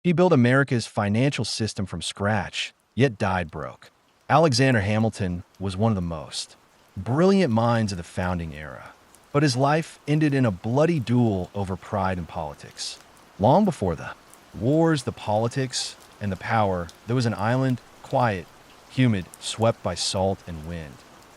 He built America's financial system from scratch, yet died broke. Alexander Hamilton was one of the most brilliant minds of the founding era, but his life ended in a bloody duel over pride and politics. Long before the wars, the politics, and the power, there was an island, quiet, humid, swept by salt and wind.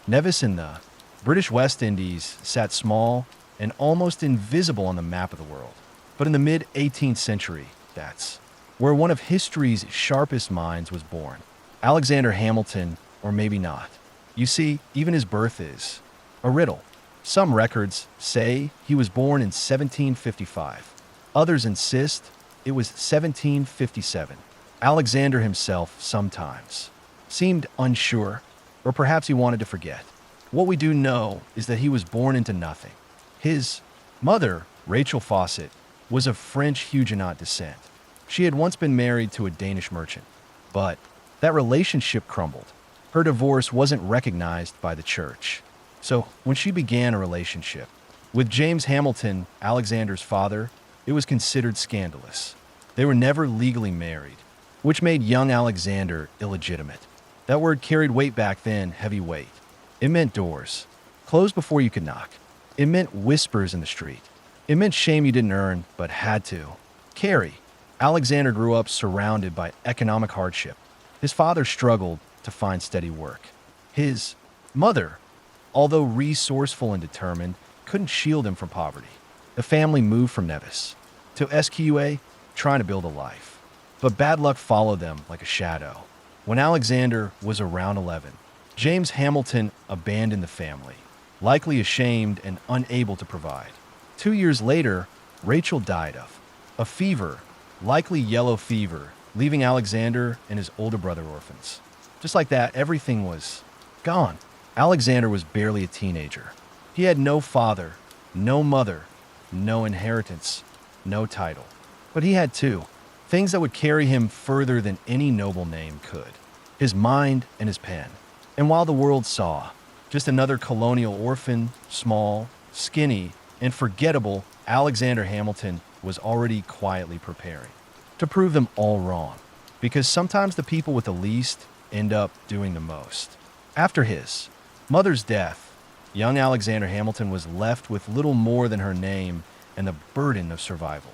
Nevis in the British West Indies sat small and almost invisible on the map of the world. But in the mid-18th century, that's where one of history's sharpest minds was born. Alexander Hamilton, or maybe not. You see, even his birth is a riddle. Some records say he was born in 1755. Others insist it was 1757. Alexander himself sometimes seemed unsure, or perhaps he wanted to forget. What we do know is that he was born into nothing. His mother, Rachel Fawcett, was of French Huguenot descent. She had once been married to a Danish merchant, but that relationship crumbled. Her divorce wasn't recognized by the church. So when she began a relationship with James Hamilton, Alexander's father, it was considered scandalous. They were never legally married, which made young Alexander illegitimate. That word carried weight back then, heavy weight. It meant doors closed before you could knock. It meant whispers in the street. It meant shame you didn't earn, but had to carry. Alexander grew up surrounded by economic hardship. His father struggled to find steady work. His mother, although resourceful and determined, couldn't shield him from poverty. The family moved from Nevis to SQA, trying to build a life. But bad luck followed them like a shadow. When Alexander was around 11, James Hamilton abandoned the family, likely ashamed and unable to provide. 2 years later, Rachel died of a fever, likely yellow fever, leaving Alexander and his older brother orphans. Just like that, everything was gone. Alexander was barely a teenager. He had no father, no mother, no inheritance, no title. But he had two things that would carry him further than any noble name could: his mind and his pen. And while the world saw just another colonial orphan, small, skinny, and forgettable, Alexander Hamilton was already quietly preparing to prove them all wrong. Because sometimes the people with the least end up doing the most. After his mother's death, young Alexander Hamilton was left with little more than her name and the burden of survival.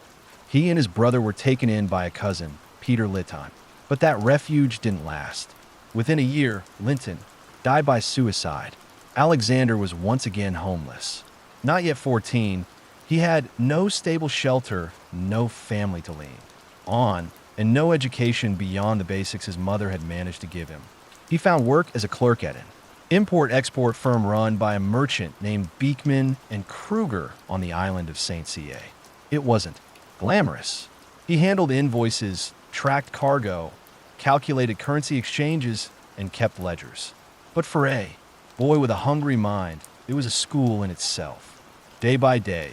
He and his brother were taken in by a cousin, Peter Lytton. But that refuge didn't last. Within a year, Linton died by suicide. Alexander was once again homeless. Not yet 14, he had no stable shelter, no family to lean on, and no education beyond the basics his mother had managed to give him. He found work as a clerk at an import-export firm run by a merchant named Beekman and Kruger on the island of St. C.A. It wasn't glamorous. He handled invoices, tracked cargo, calculated currency exchanges, and kept ledgers. But for a boy with a hungry mind, it was a school in itself. Day by day,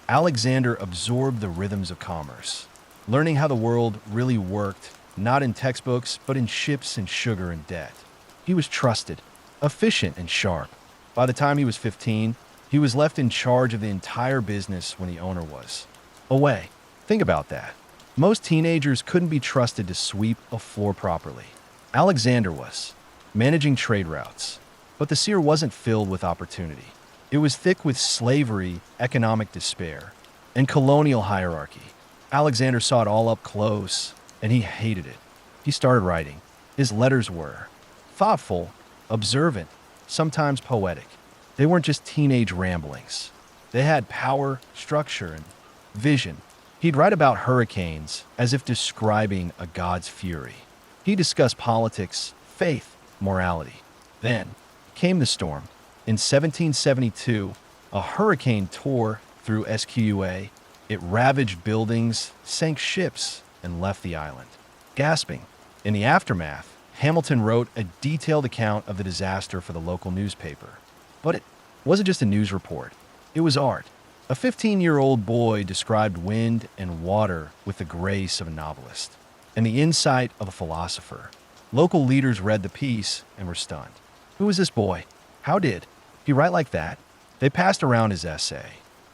Alexander absorbed the rhythms of commerce, learning how the world really worked, not in textbooks, but in ships and sugar and debt. He was trusted, efficient, and sharp. By the time he was 15, he was left in charge of the entire business when the owner was away. Think about that. Most teenagers couldn't be trusted to sweep a floor properly. Alexander was managing trade routes, but the seer wasn't filled with opportunity. It was thick with slavery, economic despair, and colonial hierarchy. Alexander saw it all up close, and he hated it. He started writing. His letters were thoughtful, observant, sometimes poetic. They weren't just teenage ramblings. They had power, structure, and vision. He'd write about hurricanes as if describing a god's fury. He discussed politics, faith, morality. Then came the storm. In 1772, a hurricane tore through SQA. It ravaged buildings, sank ships, and left the island. Gasping. In the aftermath, Hamilton wrote a detailed account of the disaster for the local newspaper. But it wasn't just a news report. It was art. A 15-year-old boy described wind and water with the grace of a novelist and the insight of a philosopher. Local leaders read the piece and were stunned. Who was this boy? How did he write like that? They passed around his essay.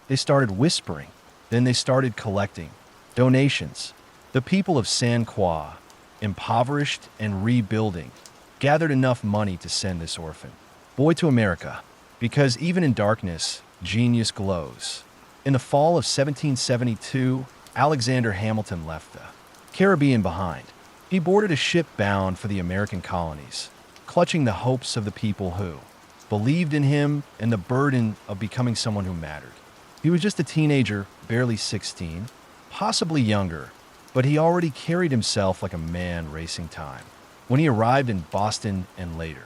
They started whispering. Then they started collecting donations. The people of San Croix, impoverished and rebuilding, gathered enough money to send this orphan boy to America, because even in darkness, genius glows. In the fall of 1772, Alexander Hamilton left the Caribbean behind. He boarded a ship bound for the American colonies, clutching the hopes of the people who believed in him and the burden of becoming someone who mattered. He was just a teenager, barely 16, possibly younger, but he already carried himself like a man racing time. When he arrived in Boston and later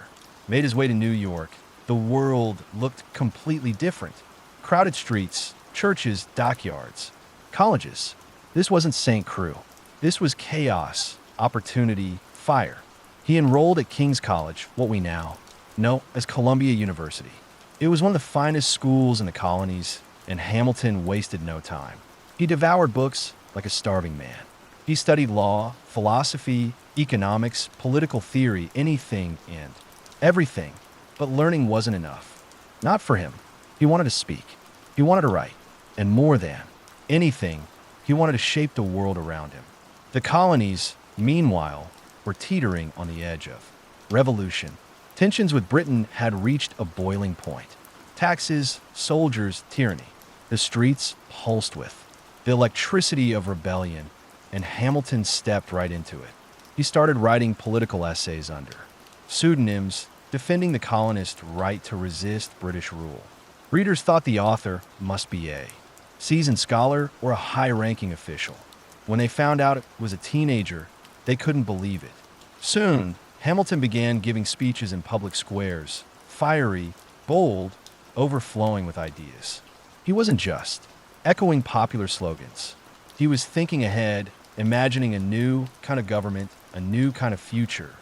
made his way to New York, the world looked completely different. Crowded streets, churches, dockyards, colleges. This wasn't St. Croix. This was chaos, opportunity, fire. He enrolled at King's College, what we now know as Columbia University. It was one of the finest schools in the colonies, and Hamilton wasted no time. He devoured books like a starving man. He studied law, philosophy, economics, political theory, anything and everything. But learning wasn't enough. Not for him. He wanted to speak. He wanted to write. And more than anything, he wanted to shape the world around him. The colonies, meanwhile, were teetering on the edge of revolution. Tensions with Britain had reached a boiling point. Taxes, soldiers, tyranny. The streets pulsed with the electricity of rebellion, and Hamilton stepped right into it. He started writing political essays under pseudonyms, defending the colonists' right to resist British rule. Readers thought the author must be a seasoned scholar or a high-ranking official. When they found out it was a teenager, they couldn't believe it. Soon, Hamilton began giving speeches in public squares, fiery, bold, overflowing with ideas. He wasn't just echoing popular slogans. He was thinking ahead, imagining a new kind of government, a new kind of future.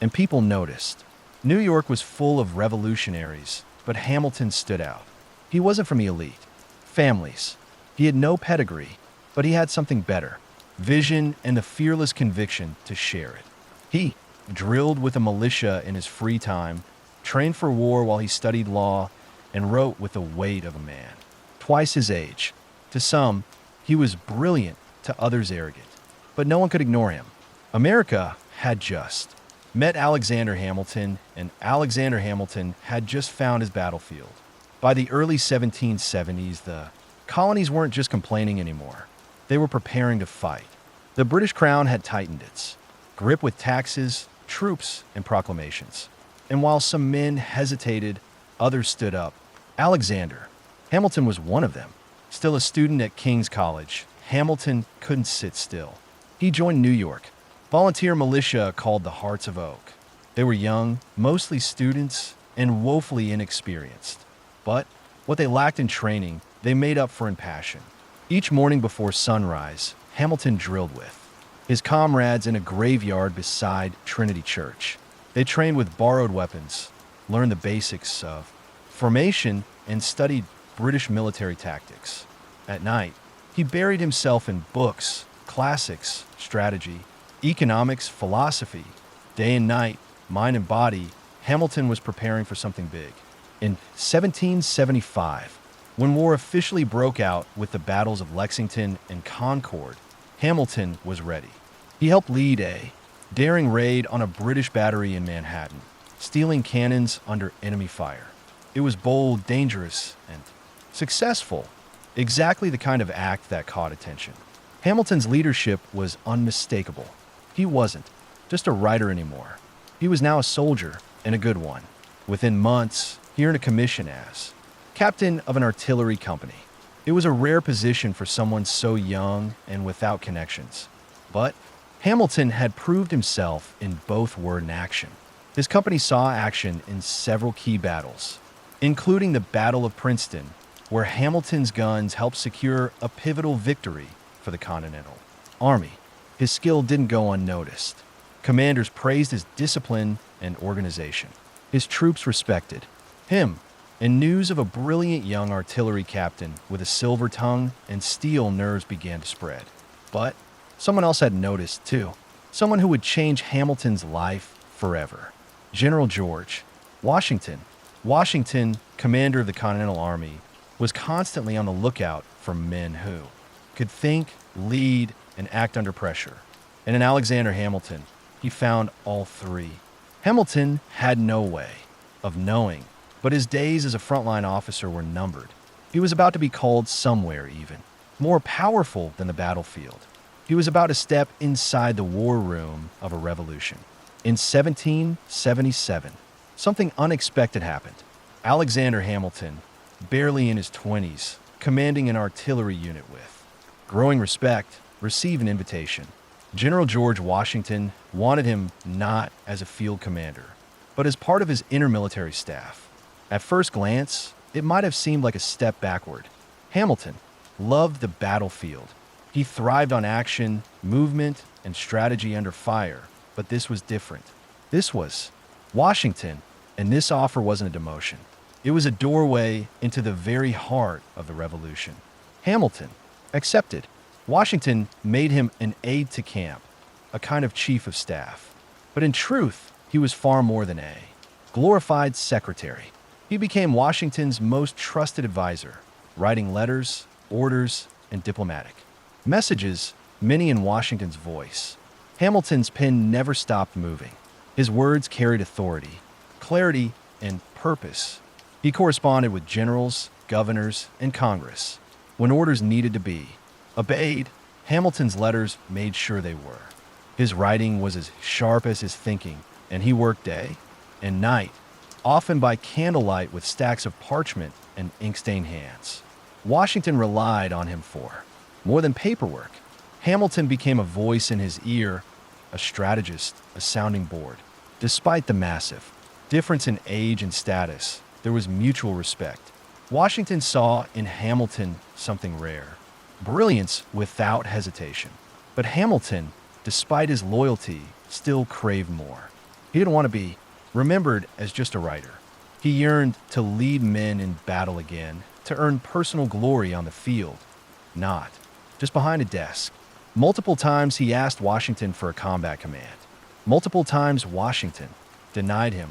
And people noticed. New York was full of revolutionaries, but Hamilton stood out. He wasn't from the elite families. He had no pedigree, but he had something better: vision and the fearless conviction to share it. He drilled with a militia in his free time, trained for war while he studied law, and wrote with the weight of a man. Twice his age. To some, he was brilliant, to others arrogant. But no one could ignore him. America had just met Alexander Hamilton, and Alexander Hamilton had just found his battlefield. By the early 1770s, the colonies weren't just complaining anymore. They were preparing to fight. The British crown had tightened its grip with taxes, troops, and proclamations. And while some men hesitated, others stood up. Alexander Hamilton was one of them. Still a student at King's College, Hamilton couldn't sit still. He joined New York volunteer militia called the Hearts of Oak. They were young, mostly students, and woefully inexperienced. But what they lacked in training, they made up for in passion. Each morning before sunrise, Hamilton drilled with his comrades in a graveyard beside Trinity Church. They trained with borrowed weapons, learned the basics of formation, and studied British military tactics. At night, he buried himself in books, classics, strategy, economics, philosophy. Day and night, mind and body, Hamilton was preparing for something big. In 1775, when war officially broke out with the battles of Lexington and Concord, Hamilton was ready. He helped lead a daring raid on a British battery in Manhattan, stealing cannons under enemy fire. It was bold, dangerous, and successful. Exactly the kind of act that caught attention. Hamilton's leadership was unmistakable. He wasn't just a writer anymore. He was now a soldier, and a good one. Within months, he earned a commission as captain of an artillery company. It was a rare position for someone so young and without connections. But Hamilton had proved himself in both word and action. His company saw action in several key battles, including the Battle of Princeton, where Hamilton's guns helped secure a pivotal victory for the Continental Army. His skill didn't go unnoticed. Commanders praised his discipline and organization. His troops respected him, and news of a brilliant young artillery captain with a silver tongue and steel nerves began to spread. But someone else had noticed, too. Someone who would change Hamilton's life forever. General George Washington. Washington, commander of the Continental Army, was constantly on the lookout for men who could think, lead, and act under pressure. And in Alexander Hamilton, he found all three. Hamilton had no way of knowing, but his days as a frontline officer were numbered. He was about to be called somewhere even more powerful than the battlefield. He was about to step inside the war room of a revolution. In 1777, something unexpected happened. Alexander Hamilton, barely in his 20s, commanding an artillery unit with growing respect, received an invitation. General George Washington wanted him not as a field commander, but as part of his inner military staff. At first glance, it might have seemed like a step backward. Hamilton loved the battlefield. He thrived on action, movement, and strategy under fire, but this was different. This was Washington, and this offer wasn't a demotion. It was a doorway into the very heart of the revolution. Hamilton accepted. Washington made him an aide-de-camp, a kind of chief of staff. But in truth, he was far more than a glorified secretary. He became Washington's most trusted advisor, writing letters, orders, and diplomatic messages, many in Washington's voice. Hamilton's pen never stopped moving. His words carried authority, clarity, and purpose. He corresponded with generals, governors, and Congress when orders needed to be obeyed. Hamilton's letters made sure they were. His writing was as sharp as his thinking, and he worked day and night, often by candlelight with stacks of parchment and ink-stained hands. Washington relied on him for more than paperwork. Hamilton became a voice in his ear, a strategist, a sounding board. Despite the massive difference in age and status, there was mutual respect. Washington saw in Hamilton something rare, brilliance without hesitation. But Hamilton, despite his loyalty, still craved more. He didn't want to be remembered as just a writer. He yearned to lead men in battle again, to earn personal glory on the field, not just behind a desk. Multiple times he asked Washington for a combat command. Multiple times Washington denied him,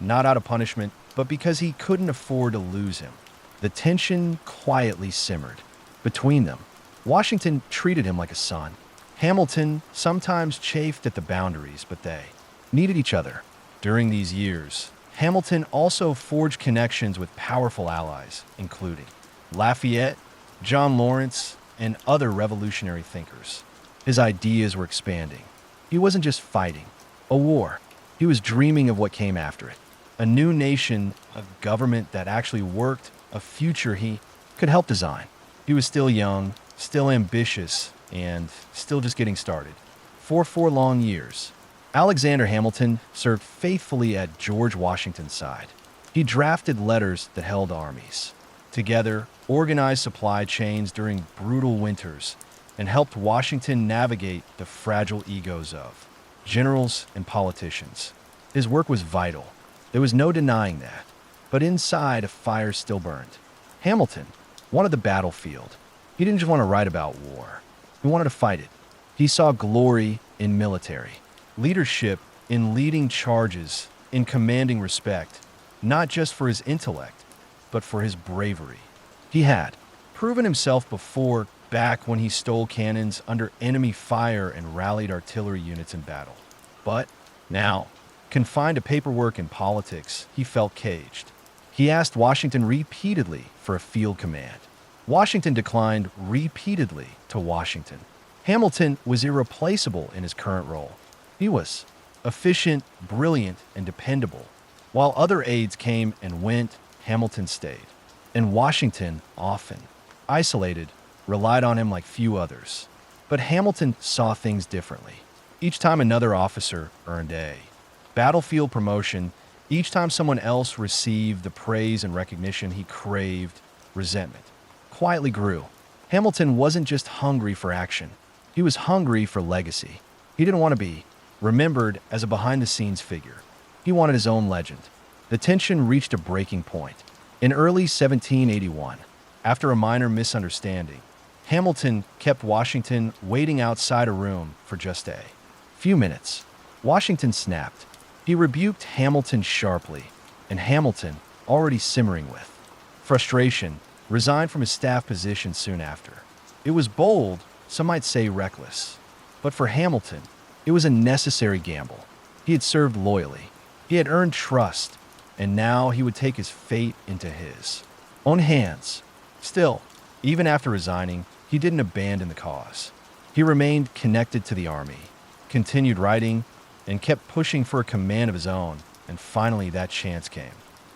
not out of punishment, but because he couldn't afford to lose him. The tension quietly simmered between them. Washington treated him like a son. Hamilton sometimes chafed at the boundaries, but they needed each other. During these years, Hamilton also forged connections with powerful allies, including Lafayette, John Lawrence, and other revolutionary thinkers. His ideas were expanding. He wasn't just fighting a war. He was dreaming of what came after it. A new nation, a government that actually worked, a future he could help design. He was still young, still ambitious, and still just getting started. For 4 long years, Alexander Hamilton served faithfully at George Washington's side. He drafted letters that held armies together, organized supply chains during brutal winters, and helped Washington navigate the fragile egos of generals and politicians. His work was vital. There was no denying that. But inside, a fire still burned. Hamilton wanted the battlefield. He didn't just want to write about war. He wanted to fight it. He saw glory in military leadership, in leading charges, in commanding respect, not just for his intellect, but for his bravery. He had proven himself before, back when he stole cannons under enemy fire and rallied artillery units in battle. But now, confined to paperwork and politics, he felt caged. He asked Washington repeatedly for a field command. Washington declined repeatedly to Washington. Hamilton was irreplaceable in his current role. He was efficient, brilliant, and dependable. While other aides came and went, Hamilton stayed. And Washington, often isolated, relied on him like few others. But Hamilton saw things differently. Each time another officer earned a battlefield promotion, each time someone else received the praise and recognition he craved, resentment quietly grew. Hamilton wasn't just hungry for action. He was hungry for legacy. He didn't want to be remembered as a behind-the-scenes figure. He wanted his own legend. The tension reached a breaking point. In early 1781, after a minor misunderstanding, Hamilton kept Washington waiting outside a room for just a few minutes. Washington snapped. He rebuked Hamilton sharply, and Hamilton, already simmering with frustration, resigned from his staff position soon after. It was bold, some might say reckless. But for Hamilton, it was a necessary gamble. He had served loyally, he had earned trust, and now he would take his fate into his own hands. Still, even after resigning, he didn't abandon the cause. He remained connected to the army, continued writing, and kept pushing for a command of his own, and finally that chance came.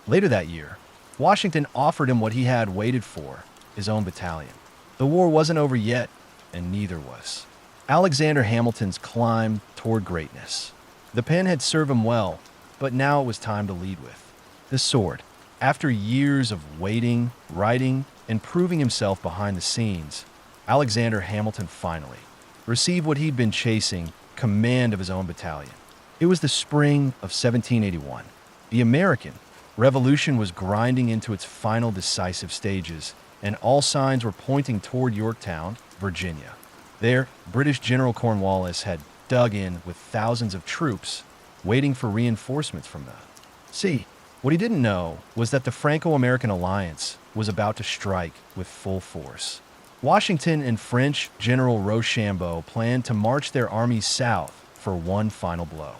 Later that year, Washington offered him what he had waited for, his own battalion. The war wasn't over yet, and neither was Alexander Hamilton's climb toward greatness. The pen had served him well, but now it was time to lead with the sword. After years of waiting, writing, and proving himself behind the scenes, Alexander Hamilton finally received what he'd been chasing, command of his own battalion. It was the spring of 1781. The American Revolution was grinding into its final decisive stages, and all signs were pointing toward Yorktown, Virginia. There, British General Cornwallis had dug in with thousands of troops, waiting for reinforcements from the sea. What he didn't know was that the Franco-American alliance was about to strike with full force. Washington and French General Rochambeau planned to march their armies south for one final blow.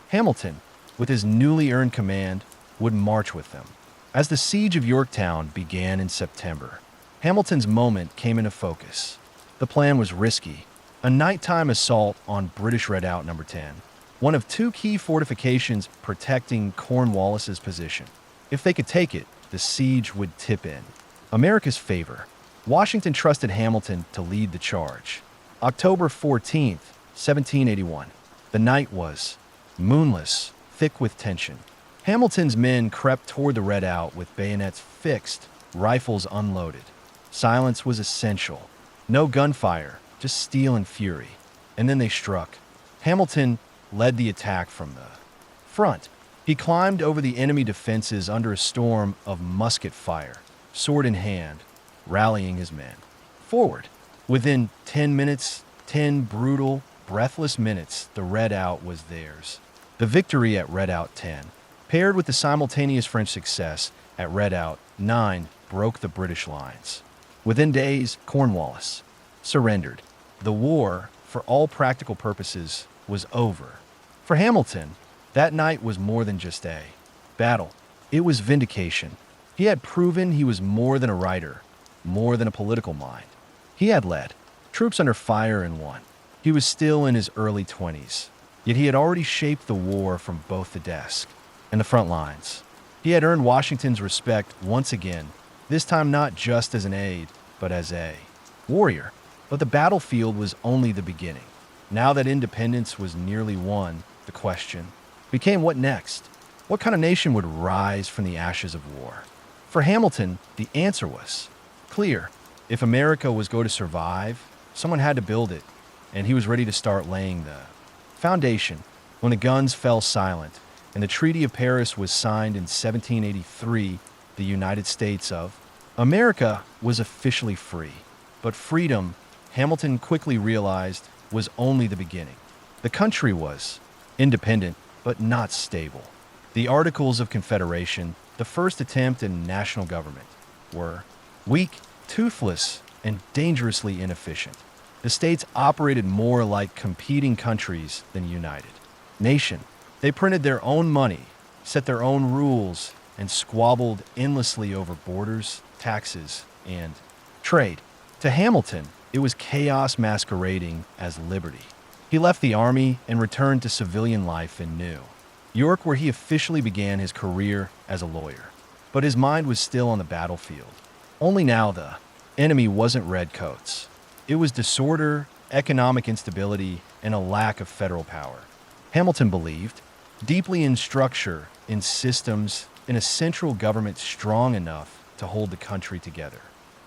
Hamilton, with his newly earned command, would march with them. As the siege of Yorktown began in September, Hamilton's moment came into focus. The plan was risky, a nighttime assault on British Redoubt No. 10, one of two key fortifications protecting Cornwallis's position. If they could take it, the siege would tip in America's favor. Washington trusted Hamilton to lead the charge. October 14th, 1781. The night was moonless, thick with tension. Hamilton's men crept toward the redoubt with bayonets fixed, rifles unloaded. Silence was essential. No gunfire, just steel and fury. And then they struck. Hamilton led the attack from the front. He climbed over the enemy defenses under a storm of musket fire, sword in hand, rallying his men. Forward. Within 10 minutes, 10 brutal, breathless minutes, the redoubt was theirs. The victory at Redoubt 10, paired with the simultaneous French success at Redoubt 9, broke the British lines. Within days, Cornwallis surrendered. The war, for all practical purposes, was over. For Hamilton, that night was more than just a battle. It was vindication. He had proven he was more than a writer, more than a political mind. He had led troops under fire and won. He was still in his early 20s, yet he had already shaped the war from both the desk and the front lines. He had earned Washington's respect once again, this time not just as an aide, but as a warrior. But the battlefield was only the beginning. Now that independence was nearly won, the question became what next? What kind of nation would rise from the ashes of war? For Hamilton, the answer was clear. If America was going to survive, someone had to build it, and he was ready to start laying the foundation. When the guns fell silent and the Treaty of Paris was signed in 1783, the United States of America was officially free. But freedom, Hamilton quickly realized, was only the beginning. The country was independent, but not stable. The Articles of Confederation, the first attempt in national government, were weak, toothless, and dangerously inefficient. The states operated more like competing countries than united. Nation. They printed their own money, set their own rules, and squabbled endlessly over borders, taxes, and trade. To Hamilton, it was chaos masquerading as liberty. He left the army and returned to civilian life in New York, where he officially began his career as a lawyer. But his mind was still on the battlefield. Only now the enemy wasn't redcoats. It was disorder, economic instability, and a lack of federal power. Hamilton believed deeply in structure, in systems, in a central government strong enough to hold the country together.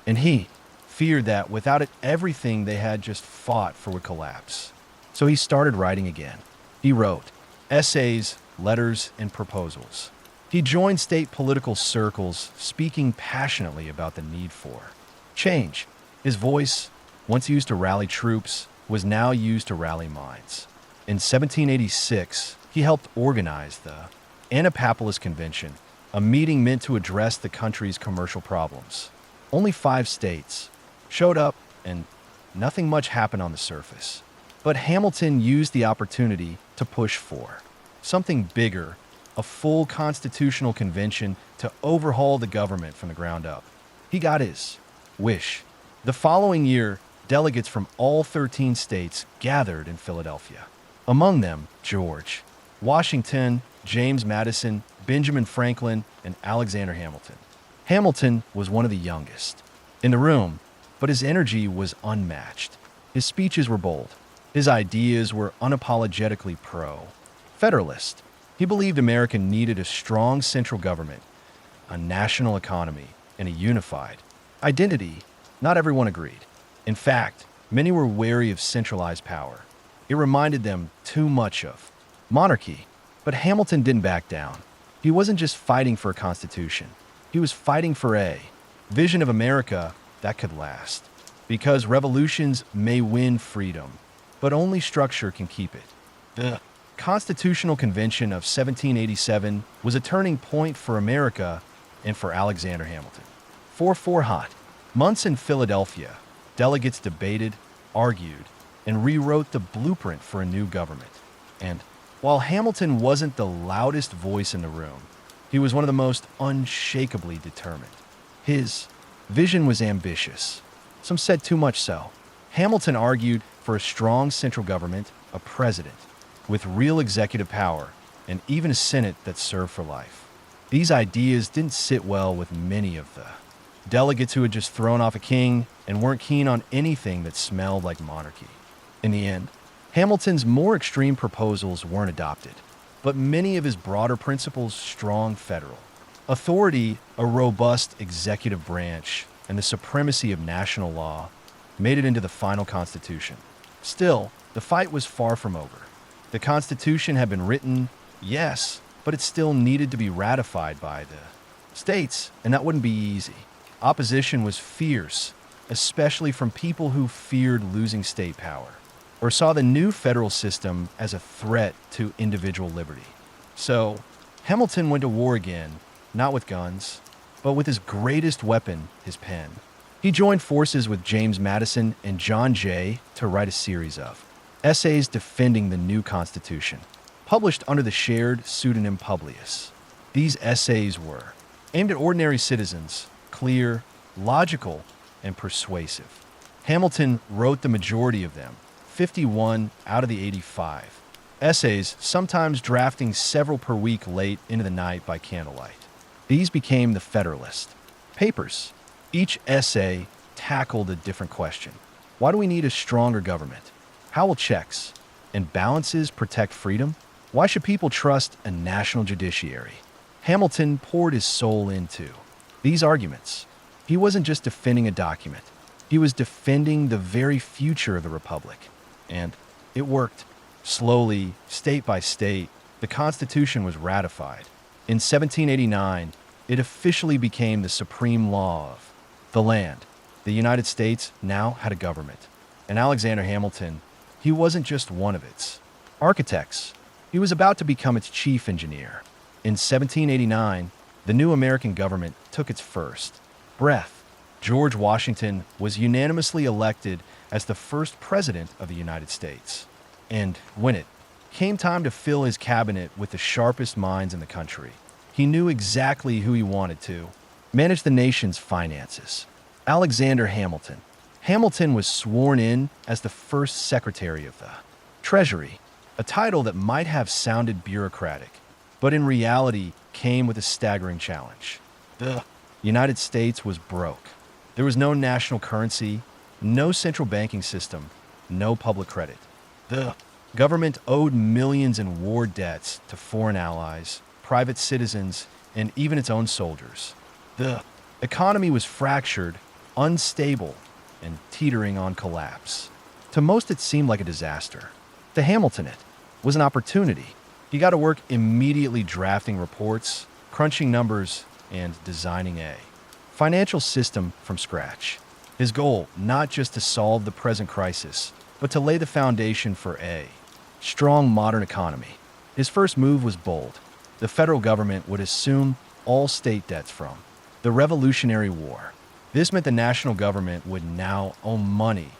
And he feared that without it, everything they had just fought for would collapse. So he started writing again. He wrote essays, letters, and proposals. He joined state political circles, speaking passionately about the need for change. His voice, once used to rally troops, was now used to rally minds. In 1786, he helped organize the Annapolis Convention, a meeting meant to address the country's commercial problems. Only 5 states showed up, and nothing much happened on the surface. But Hamilton used the opportunity to push for something bigger, a full constitutional convention to overhaul the government from the ground up. He got his wish. The following year, delegates from all 13 states gathered in Philadelphia. Among them, George Washington, James Madison, Benjamin Franklin, and Alexander Hamilton. Hamilton was one of the youngest in the room, but his energy was unmatched. His speeches were bold. His ideas were unapologetically pro-Federalist. He believed America needed a strong central government, a national economy, and a unified identity. Not everyone agreed. In fact, many were wary of centralized power. It reminded them too much of monarchy. But Hamilton didn't back down. He wasn't just fighting for a constitution. He was fighting for a vision of America that could last. Because revolutions may win freedom, but only structure can keep it. The Constitutional Convention of 1787 was a turning point for America and for Alexander Hamilton. For 4 hot months in Philadelphia, delegates debated, argued, and rewrote the blueprint for a new government. And while Hamilton wasn't the loudest voice in the room, he was one of the most unshakably determined. His vision was ambitious. Some said too much so. Hamilton argued for a strong central government, a president with real executive power, and even a Senate that served for life. These ideas didn't sit well with many of the delegates who had just thrown off a king and weren't keen on anything that smelled like monarchy. In the end, Hamilton's more extreme proposals weren't adopted, but many of his broader principles, strong federal authority, a robust executive branch, and the supremacy of national law, made it into the final Constitution. Still, the fight was far from over. The Constitution had been written, yes, but it still needed to be ratified by the states, and that wouldn't be easy. Opposition was fierce, especially from people who feared losing state power, or saw the new federal system as a threat to individual liberty. So, Hamilton went to war again, not with guns, but with his greatest weapon, his pen. He joined forces with James Madison and John Jay to write a series of essays defending the new Constitution, published under the shared pseudonym Publius. These essays were aimed at ordinary citizens, clear, logical, and persuasive. Hamilton wrote the majority of them, 51 out of the 85 essays, sometimes drafting several per week late into the night by candlelight. These became the Federalist Papers. Each essay tackled a different question. Why do we need a stronger government? How will checks and balances protect freedom? Why should people trust a national judiciary? Hamilton poured his soul into these arguments. He wasn't just defending a document. He was defending the very future of the Republic. And it worked. Slowly, state by state, the Constitution was ratified. In 1789, it officially became the supreme law of the land. The United States now had a government. And Alexander Hamilton, he wasn't just one of its architects. He was about to become its chief engineer. In 1789, the new American government took its first breath. George Washington was unanimously elected as the first president of the United States. And when it came time to fill his cabinet with the sharpest minds in the country, he knew exactly who he wanted to manage the nation's finances. Alexander Hamilton. Hamilton was sworn in as the first Secretary of the Treasury, a title that might have sounded bureaucratic, but in reality came with a staggering challenge. The United States was broke. There was no national currency, no central banking system, no public credit. The government owed millions in war debts to foreign allies, private citizens, and even its own soldiers. The economy was fractured, unstable, and teetering on collapse. To most, it seemed like a disaster. To Hamilton, it was an opportunity. He got to work immediately drafting reports, crunching numbers, and designing a financial system from scratch. His goal, not just to solve the present crisis, but to lay the foundation for a strong modern economy. His first move was bold. The federal government would assume all state debts from the Revolutionary War. This meant the national government would now owe money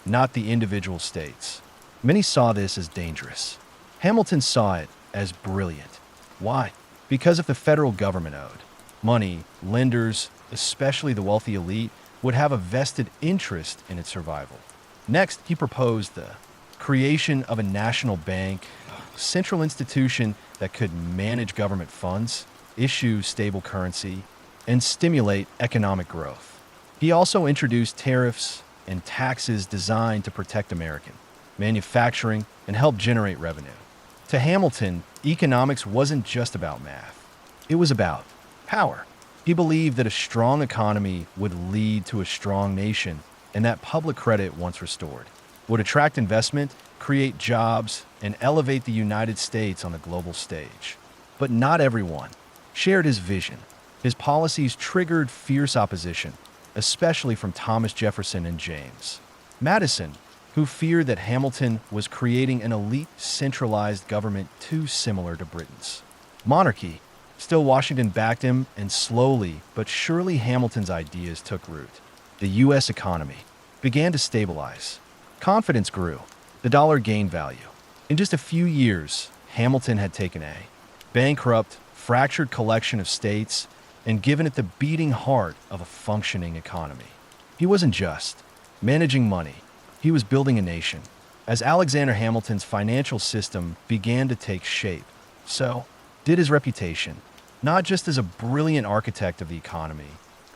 not the individual states. Many saw this as dangerous. Hamilton saw it as brilliant. Why? Because if the federal government owed money, lenders, especially the wealthy elite, would have a vested interest in its survival. Next, he proposed the creation of a national bank, a central institution that could manage government funds, issue stable currency, and stimulate economic growth. He also introduced tariffs and taxes designed to protect American manufacturing and help generate revenue. To Hamilton, economics wasn't just about math. It was about power. He believed that a strong economy would lead to a strong nation and that public credit, once restored, would attract investment, create jobs, and elevate the United States on the global stage. But not everyone shared his vision. His policies triggered fierce opposition, especially from Thomas Jefferson and James Madison, who feared that Hamilton was creating an elite, centralized government too similar to Britain's monarchy. Still, Washington backed him, and slowly but surely Hamilton's ideas took root. The U.S. economy began to stabilize. Confidence grew. The dollar gained value. In just a few years, Hamilton had taken a bankrupt, fractured collection of states and given it the beating heart of a functioning economy. He wasn't just managing money. He was building a nation. As Alexander Hamilton's financial system began to take shape, so did his reputation, not just as a brilliant architect of the economy,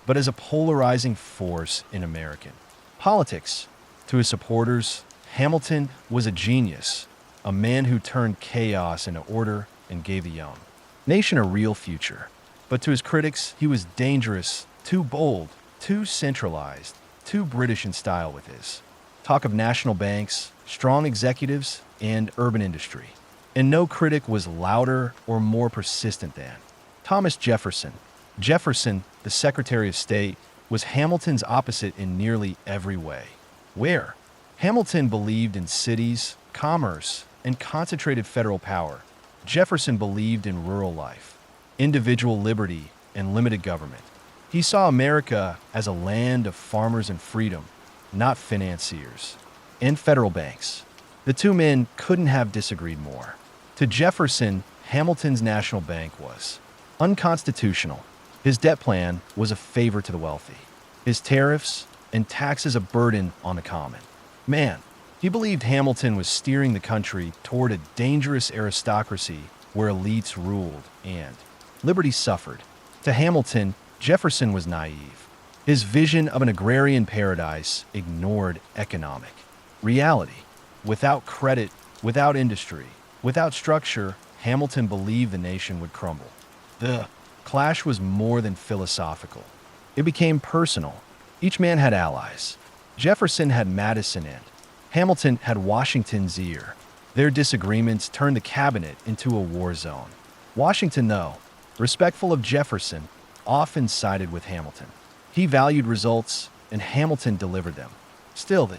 but as a polarizing force in American politics. To his supporters, Hamilton was a genius, a man who turned chaos into order and gave the young nation a real future. But to his critics, he was dangerous, too bold, too centralized, too British in style with his talk of national banks, strong executives, and urban industry. And no critic was louder or more persistent than Thomas Jefferson. Jefferson, the Secretary of State, was Hamilton's opposite in nearly every way. Where Hamilton believed in cities, commerce, and concentrated federal power, Jefferson believed in rural life, individual liberty, and limited government. He saw America as a land of farmers and freedom, not financiers and federal banks. The two men couldn't have disagreed more. To Jefferson, Hamilton's national bank was unconstitutional. His debt plan was a favor to the wealthy. His tariffs and taxes a burden on the common man. He believed Hamilton was steering the country toward a dangerous aristocracy where elites ruled and liberty suffered. To Hamilton, Jefferson was naive. His vision of an agrarian paradise ignored economic reality. Without credit, without industry, without structure, Hamilton believed the nation would crumble. The clash was more than philosophical. It became personal. Each man had allies. Jefferson had Madison and Hamilton had Washington's ear. Their disagreements turned the cabinet into a war zone. Washington, though, respectful of Jefferson, often sided with Hamilton. He valued results, and Hamilton delivered them. Still, the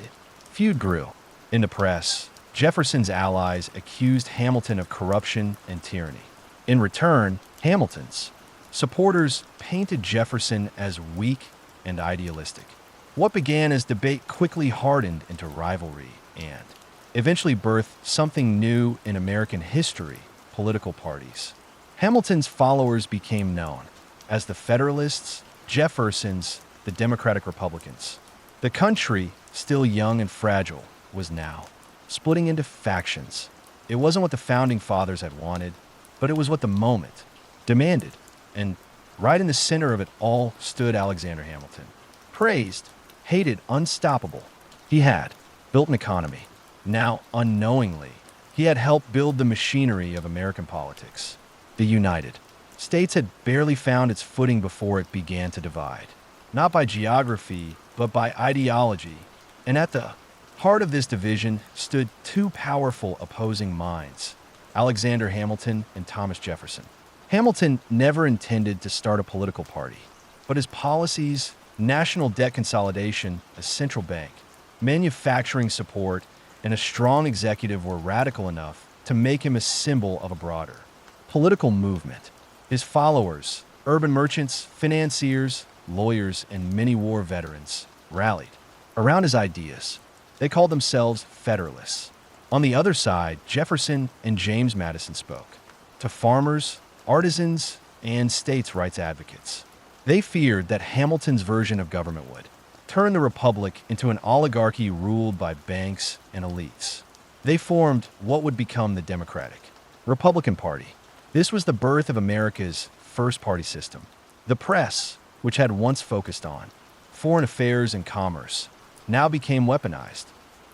feud grew. In the press, Jefferson's allies accused Hamilton of corruption and tyranny. In return, Hamilton's supporters painted Jefferson as weak and idealistic. What began as debate quickly hardened into rivalry and eventually birthed something new in American history: political parties. Hamilton's followers became known as the Federalists, Jefferson's the Democratic Republicans. The country, still young and fragile, was now splitting into factions. It wasn't what the Founding Fathers had wanted, but it was what the moment demanded. And right in the center of it all stood Alexander Hamilton. Praised, hated, unstoppable. He had built an economy. Now, unknowingly, he had helped build the machinery of American politics. The United States had barely found its footing before it began to divide, not by geography, but by ideology. And at the heart of this division stood two powerful opposing minds: Alexander Hamilton and Thomas Jefferson. Hamilton never intended to start a political party, but his policies, national debt consolidation, a central bank, manufacturing support, and a strong executive were radical enough to make him a symbol of a broader political movement. His followers, urban merchants, financiers, lawyers, and many war veterans, rallied around his ideas. They called themselves Federalists. On the other side, Jefferson and James Madison spoke to farmers, artisans, and states' rights advocates. They feared that Hamilton's version of government would turn the republic into an oligarchy ruled by banks and elites. They formed what would become the Democratic Republican Party. This was the birth of America's first party system. The press, which had once focused on foreign affairs and commerce, now became weaponized.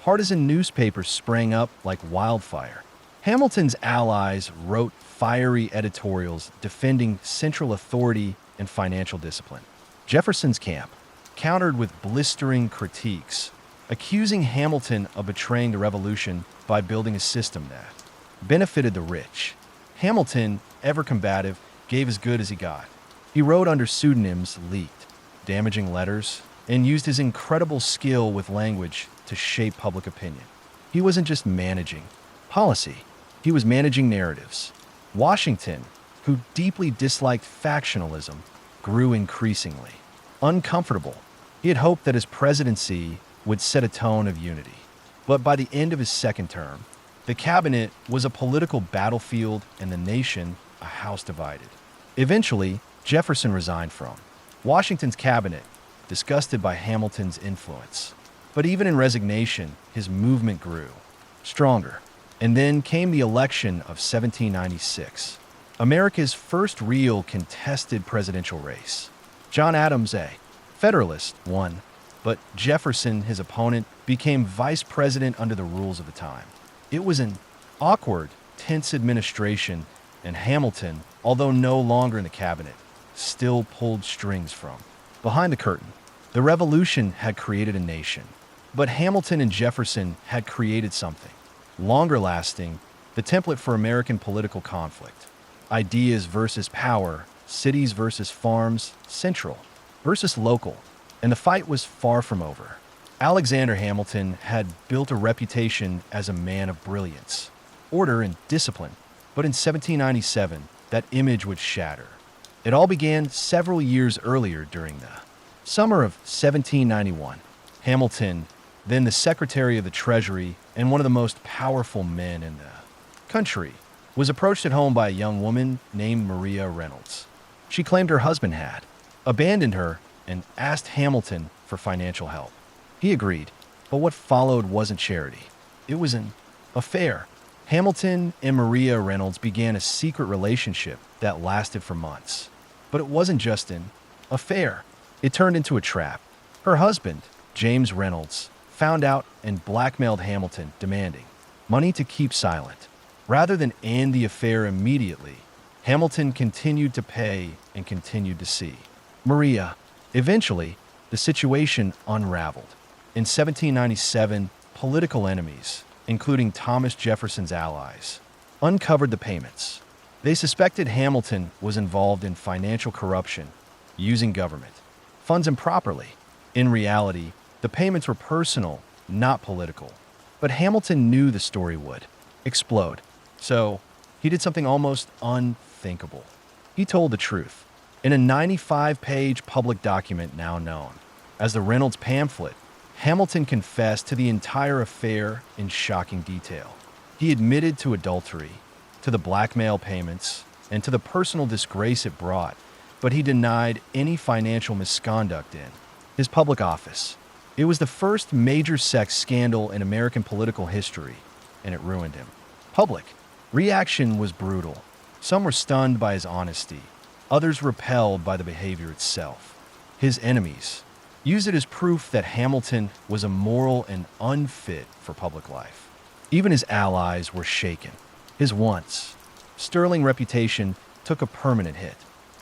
Partisan newspapers sprang up like wildfire. Hamilton's allies wrote fiery editorials defending central authority and financial discipline. Jefferson's camp countered with blistering critiques, accusing Hamilton of betraying the Revolution by building a system that benefited the rich. Hamilton, ever combative, gave as good as he got. He wrote under pseudonyms, leaked damaging letters, and used his incredible skill with language to shape public opinion. He wasn't just managing policy, he was managing narratives. Washington, who deeply disliked factionalism, grew increasingly uncomfortable. He had hoped that his presidency would set a tone of unity. But by the end of his second term, the cabinet was a political battlefield and the nation a house divided. Eventually, Jefferson resigned from Washington's cabinet, disgusted by Hamilton's influence. But even in resignation, his movement grew stronger. And then came the election of 1796, America's first real contested presidential race. John Adams, a Federalist, won, but Jefferson, his opponent, became vice president under the rules of the time. It was an awkward, tense administration, and Hamilton, although no longer in the cabinet, still pulled strings from behind the curtain. The Revolution had created a nation, but Hamilton and Jefferson had created something longer lasting, the template for American political conflict. Ideas versus power, cities versus farms, central versus local, and the fight was far from over. Alexander Hamilton had built a reputation as a man of brilliance, order, and discipline, but in 1797, that image would shatter. It all began several years earlier during the summer of 1791. Hamilton, then the Secretary of the Treasury and one of the most powerful men in the country, was approached at home by a young woman named Maria Reynolds. She claimed her husband had abandoned her and asked Hamilton for financial help. He agreed, but what followed wasn't charity. It was an affair. Hamilton and Maria Reynolds began a secret relationship that lasted for months. But it wasn't just an affair. It turned into a trap. Her husband, James Reynolds, found out and blackmailed Hamilton, demanding money to keep silent. Rather than end the affair immediately, Hamilton continued to pay and continued to see Maria. Eventually, the situation unraveled. In 1797, political enemies, including Thomas Jefferson's allies, uncovered the payments. They suspected Hamilton was involved in financial corruption, using government funds improperly. In reality, the payments were personal, not political. But Hamilton knew the story would explode. So, he did something almost unthinkable. He told the truth. In a 95-page public document now known as the Reynolds pamphlet, Hamilton confessed to the entire affair in shocking detail. He admitted to adultery, to the blackmail payments, and to the personal disgrace it brought, but he denied any financial misconduct in his public office. It was the first major sex scandal in American political history, and it ruined him. Public reaction was brutal. Some were stunned by his honesty, others repelled by the behavior itself. His enemies used it as proof that Hamilton was immoral and unfit for public life. Even his allies were shaken. His once sterling reputation took a permanent hit.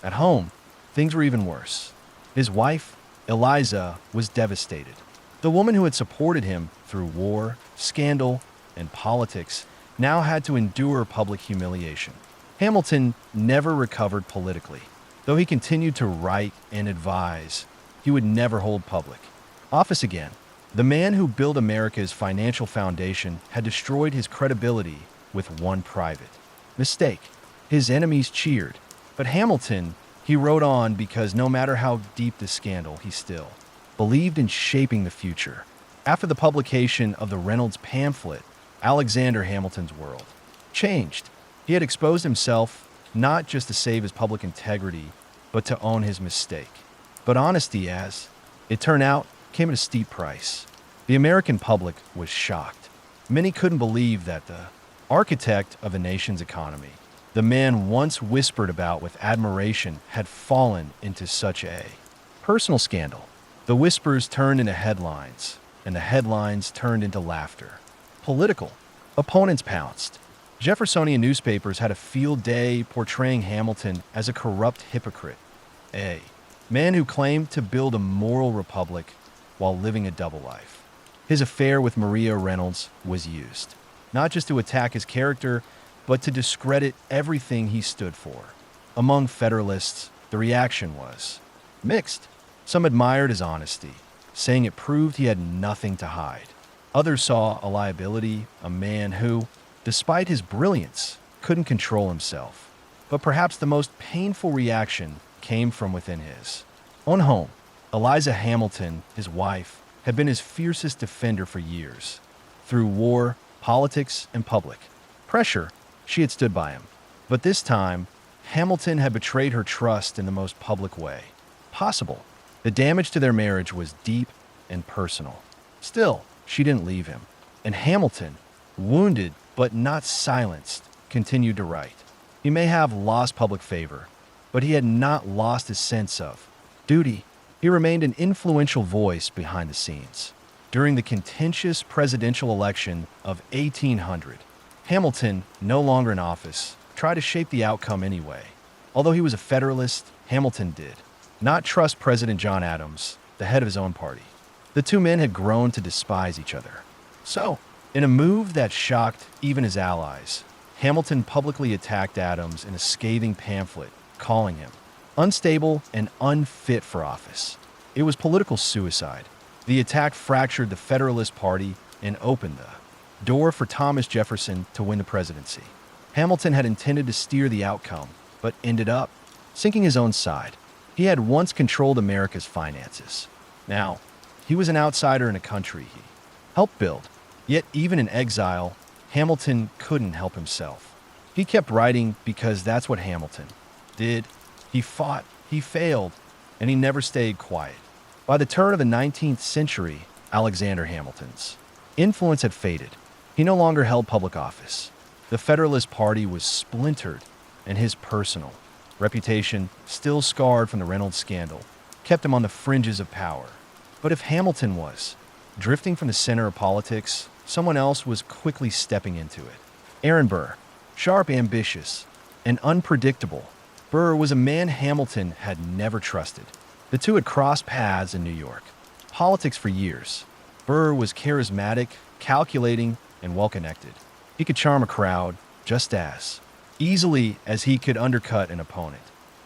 At home, things were even worse. His wife, Eliza, was devastated. The woman who had supported him through war, scandal, and politics now had to endure public humiliation. Hamilton never recovered politically. Though he continued to write and advise, he would never hold public office again. The man who built America's financial foundation had destroyed his credibility with one private mistake. His enemies cheered, but Hamilton, he wrote on because no matter how deep the scandal, he still believed in shaping the future. After the publication of the Reynolds pamphlet, Alexander Hamilton's world changed. He had exposed himself not just to save his public integrity, but to own his mistake. But honesty, as it turned out, came at a steep price. The American public was shocked. Many couldn't believe that the architect of the nation's economy, the man once whispered about with admiration, had fallen into such a personal scandal. The whispers turned into headlines, and the headlines turned into laughter. Political opponents pounced. Jeffersonian newspapers had a field day portraying Hamilton as a corrupt hypocrite, a man who claimed to build a moral republic while living a double life. His affair with Maria Reynolds was used, not just to attack his character, but to discredit everything he stood for. Among Federalists, the reaction was mixed. Some admired his honesty, saying it proved he had nothing to hide. Others saw a liability, a man who, despite his brilliance, couldn't control himself. But perhaps the most painful reaction came from within his own home. Eliza Hamilton, his wife, had been his fiercest defender for years. Through war, politics, and public pressure, she had stood by him. But this time, Hamilton had betrayed her trust in the most public way possible. The damage to their marriage was deep and personal. Still, she didn't leave him. And Hamilton, wounded but not silenced, continued to write. He may have lost public favor, but he had not lost his sense of duty. He remained an influential voice behind the scenes. During the contentious presidential election of 1800, Hamilton, no longer in office, tried to shape the outcome anyway. Although he was a Federalist, Hamilton did not trust President John Adams, the head of his own party. The two men had grown to despise each other. So, in a move that shocked even his allies, Hamilton publicly attacked Adams in a scathing pamphlet, calling him unstable and unfit for office. It was political suicide. The attack fractured the Federalist Party and opened the door for Thomas Jefferson to win the presidency. Hamilton had intended to steer the outcome, but ended up sinking his own side. He had once controlled America's finances. Now, he was an outsider in a country he helped build. Yet even in exile, Hamilton couldn't help himself. He kept writing because that's what Hamilton did. He fought, he failed, and he never stayed quiet. By the turn of the 19th century, Alexander Hamilton's influence had faded. He no longer held public office. The Federalist Party was splintered, and his personal reputation, still scarred from the Reynolds scandal, kept him on the fringes of power. But if Hamilton was drifting from the center of politics, someone else was quickly stepping into it. Aaron Burr, sharp, ambitious, and unpredictable. Burr was a man Hamilton had never trusted. The two had crossed paths in New York politics for years. Burr was charismatic, calculating, and well-connected. He could charm a crowd just as easily as he could undercut an opponent.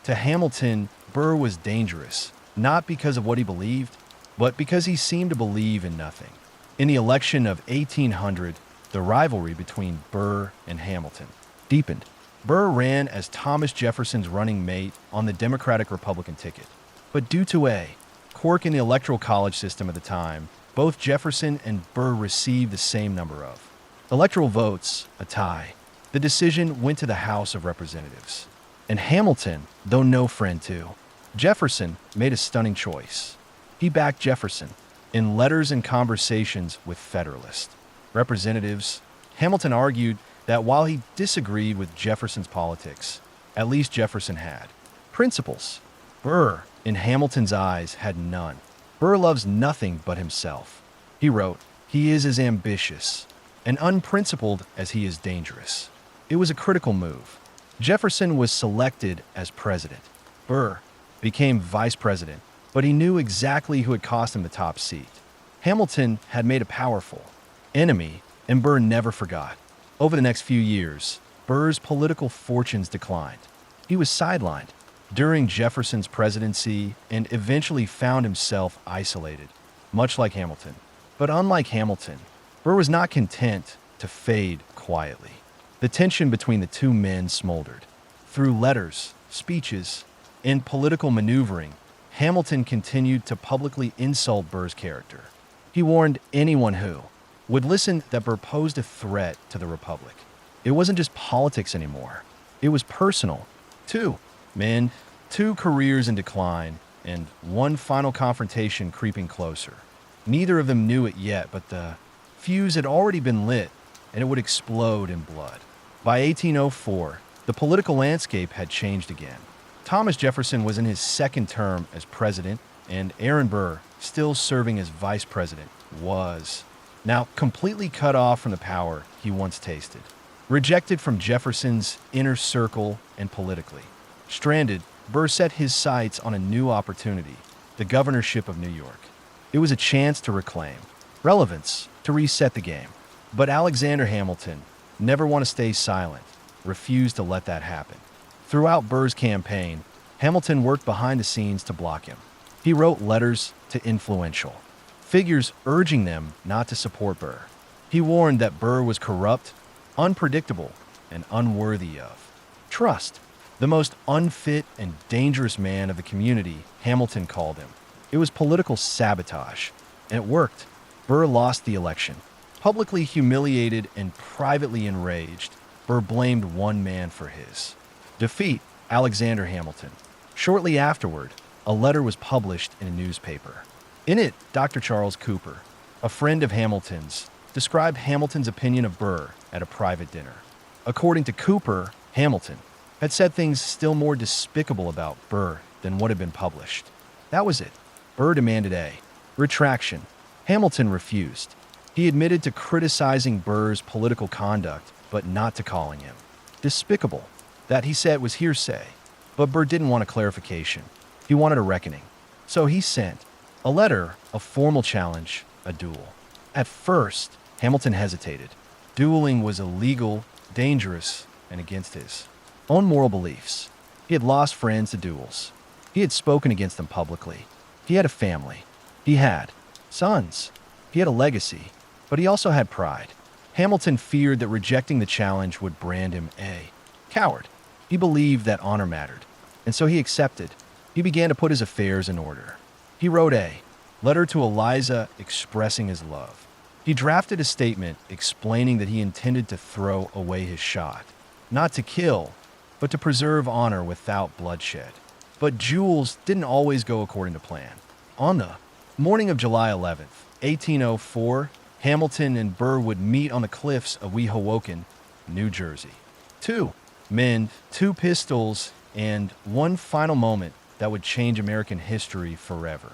To Hamilton, Burr was dangerous, not because of what he believed, but because he seemed to believe in nothing. In the election of 1800, the rivalry between Burr and Hamilton deepened. Burr ran as Thomas Jefferson's running mate on the Democratic-Republican ticket. But due to a quirk in the electoral college system at the time, both Jefferson and Burr received the same number of electoral votes, a tie. The decision went to the House of Representatives. And Hamilton, though no friend to Jefferson, made a stunning choice. He backed Jefferson. In letters and conversations with Federalist representatives, Hamilton argued that while he disagreed with Jefferson's politics, at least Jefferson had principles. Burr, in Hamilton's eyes, had none. Burr loves nothing but himself. He wrote, "He is as ambitious and unprincipled as he is dangerous." It was a critical move. Jefferson was selected as president. Burr became vice president, but he knew exactly who had cost him the top seat. Hamilton had made a powerful enemy, and Burr never forgot. Over the next few years, Burr's political fortunes declined. He was sidelined during Jefferson's presidency and eventually found himself isolated, much like Hamilton. But unlike Hamilton, Burr was not content to fade quietly. The tension between the two men smoldered. Through letters, speeches, and political maneuvering, Hamilton continued to publicly insult Burr's character. He warned anyone who would listen that Burr posed a threat to the Republic. It wasn't just politics anymore. It was personal. Two men, two careers in decline, and one final confrontation creeping closer. Neither of them knew it yet, but the fuse had already been lit, and it would explode in blood. By 1804, the political landscape had changed again. Thomas Jefferson was in his second term as president, and Aaron Burr, still serving as vice president, was now completely cut off from the power he once tasted. Rejected from Jefferson's inner circle and politically. Stranded, Burr set his sights on a new opportunity, the governorship of New York. It was a chance to reclaim relevance, to reset the game. But Alexander Hamilton, never want to stay silent, refused to let that happen. Throughout Burr's campaign, Hamilton worked behind the scenes to block him. He wrote letters to influential figures urging them not to support Burr. He warned that Burr was corrupt, unpredictable, and unworthy of trust. The most unfit and dangerous man of the community, Hamilton called him. It was political sabotage, and it worked. Burr lost the election. Publicly humiliated and privately enraged, Burr blamed one man for his defeat, Alexander Hamilton. Shortly afterward, a letter was published in a newspaper. In it, Dr. Charles Cooper, a friend of Hamilton's, described Hamilton's opinion of Burr at a private dinner. According to Cooper, Hamilton had said things still more despicable about Burr than what had been published. That was it. Burr demanded a retraction. Hamilton refused. He admitted to criticizing Burr's political conduct, but not to calling him despicable. That, he said, was hearsay. But Burr didn't want a clarification. He wanted a reckoning. So he sent a letter, a formal challenge, a duel. At first, Hamilton hesitated. Dueling was illegal, dangerous, and against his own moral beliefs. He had lost friends to duels. He had spoken against them publicly. He had a family. He had sons. He had a legacy. But he also had pride. Hamilton feared that rejecting the challenge would brand him a coward. He believed that honor mattered, and so he accepted. He began to put his affairs in order. He wrote a letter to Eliza expressing his love. He drafted a statement explaining that he intended to throw away his shot, not to kill, but to preserve honor without bloodshed. But duels didn't always go according to plan. On the morning of July 11th, 1804, Hamilton and Burr would meet on the cliffs of Weehawken, New Jersey. Two men, two pistols, and one final moment that would change American history forever.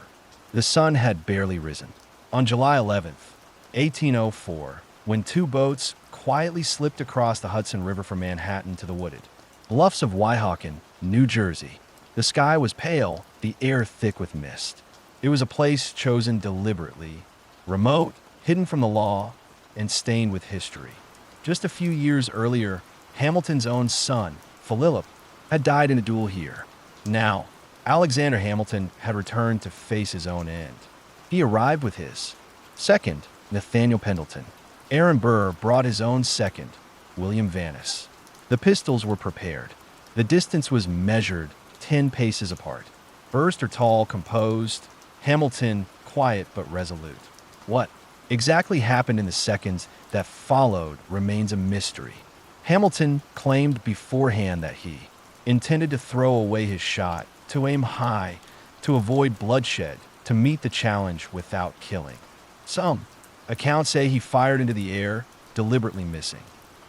The sun had barely risen. On July 11th, 1804, when two boats quietly slipped across the Hudson River from Manhattan to the wooded bluffs of Weehawken, New Jersey, the sky was pale, the air thick with mist. It was a place chosen deliberately, remote, hidden from the law, and stained with history. Just a few years earlier, Hamilton's own son, Philip, had died in a duel here. Now, Alexander Hamilton had returned to face his own end. He arrived with his second, Nathaniel Pendleton. Aaron Burr brought his own second, William Vannis. The pistols were prepared. The distance was measured 10 paces apart. Burrs are tall, composed. Hamilton, quiet but resolute. What exactly happened in the seconds that followed remains a mystery. Hamilton claimed beforehand that he intended to throw away his shot, to aim high, to avoid bloodshed, to meet the challenge without killing. Some accounts say he fired into the air, deliberately missing.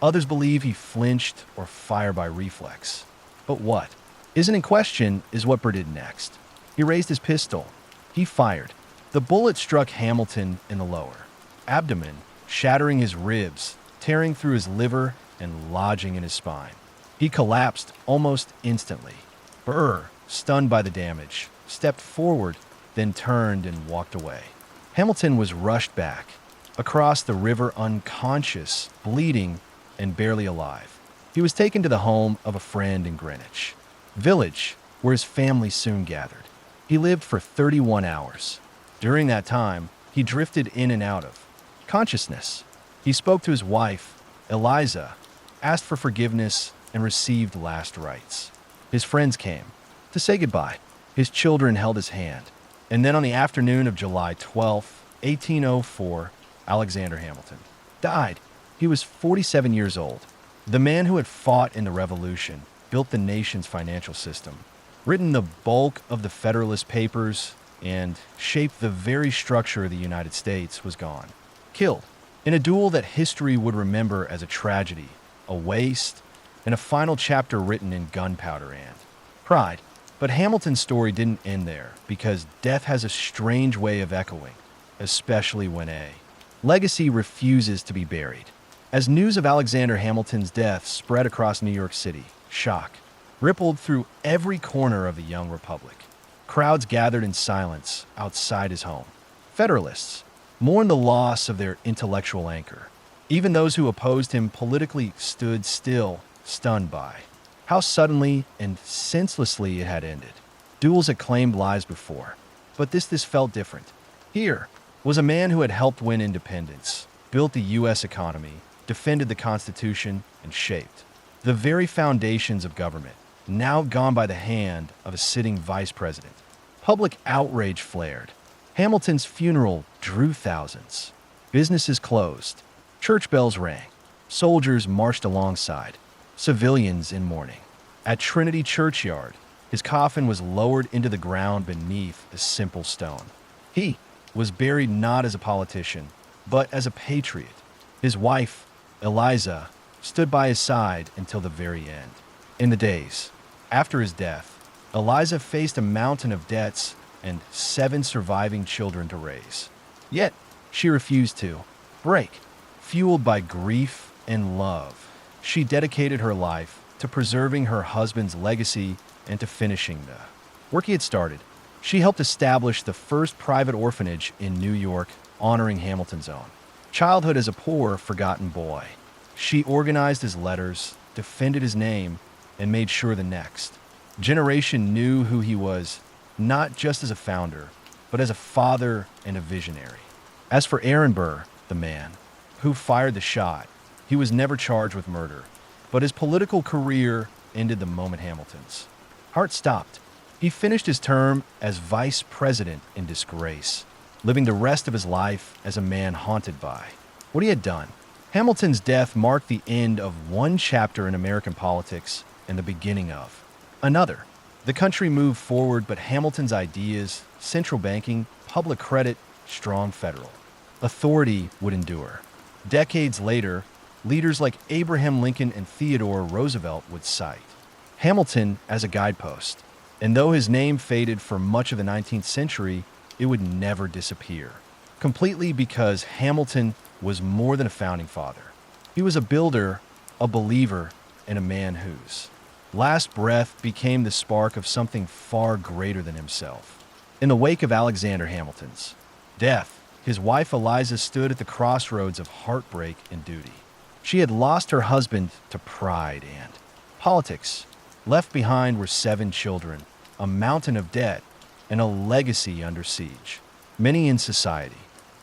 Others believe he flinched or fired by reflex. But what isn't in question is what Burr did next. He raised his pistol. He fired. The bullet struck Hamilton in the lower abdomen, shattering his ribs, tearing through his liver, and lodging in his spine. He collapsed almost instantly. Burr, stunned by the damage, stepped forward, then turned and walked away. Hamilton was rushed back, across the river unconscious, bleeding, and barely alive. He was taken to the home of a friend in Greenwich Village, where his family soon gathered. He lived for 31 hours. During that time, he drifted in and out of consciousness. He spoke to his wife, Eliza, asked for forgiveness, and received last rites. His friends came to say goodbye. His children held his hand. And then on the afternoon of July 12th, 1804, Alexander Hamilton died. He was 47 years old. The man who had fought in the Revolution, built the nation's financial system, written the bulk of the Federalist Papers, and shaped the very structure of the United States, was gone. Killed in a duel that history would remember as a tragedy, a waste, and a final chapter written in gunpowder and pride. But Hamilton's story didn't end there, because death has a strange way of echoing, especially when a legacy refuses to be buried. As news of Alexander Hamilton's death spread across New York City, shock rippled through every corner of the young republic. Crowds gathered in silence outside his home. Federalists mourned the loss of their intellectual anchor. Even those who opposed him politically stood still, stunned by how suddenly and senselessly it had ended. Duels had claimed lives before, but this felt different. Here was a man who had helped win independence, built the U.S. economy, defended the Constitution, and shaped the very foundations of government, now gone by the hand of a sitting vice president. Public outrage flared. Hamilton's funeral drew thousands. Businesses closed. Church bells rang. Soldiers marched alongside. Civilians in mourning. At Trinity Churchyard, his coffin was lowered into the ground beneath a simple stone. He was buried not as a politician, but as a patriot. His wife, Eliza, stood by his side until the very end. In the days after his death, Eliza faced a mountain of debts and 7 surviving children to raise. Yet, she refused to break. Fueled by grief and love, she dedicated her life to preserving her husband's legacy and to finishing the work he had started. She helped establish the first private orphanage in New York, honoring Hamilton's own childhood as a poor, forgotten boy. She organized his letters, defended his name, and made sure the next generation knew who he was, not just as a founder, but as a father and a visionary. As for Aaron Burr, the man who fired the shot, he was never charged with murder, but his political career ended the moment Hamilton's heart stopped. He finished his term as vice president in disgrace, living the rest of his life as a man haunted by what he had done. Hamilton's death marked the end of one chapter in American politics and the beginning of another. The country moved forward, but Hamilton's ideas, central banking, public credit, strong federal authority would endure. Decades later, leaders like Abraham Lincoln and Theodore Roosevelt would cite Hamilton as a guidepost. And though his name faded for much of the 19th century, it would never disappear. Completely, because Hamilton was more than a founding father. He was a builder, a believer, and a man whose last breath became the spark of something far greater than himself. In the wake of Alexander Hamilton's death, his wife Eliza stood at the crossroads of heartbreak and duty. She had lost her husband to pride and politics. Left behind were 7 children, a mountain of debt, and a legacy under siege. Many in society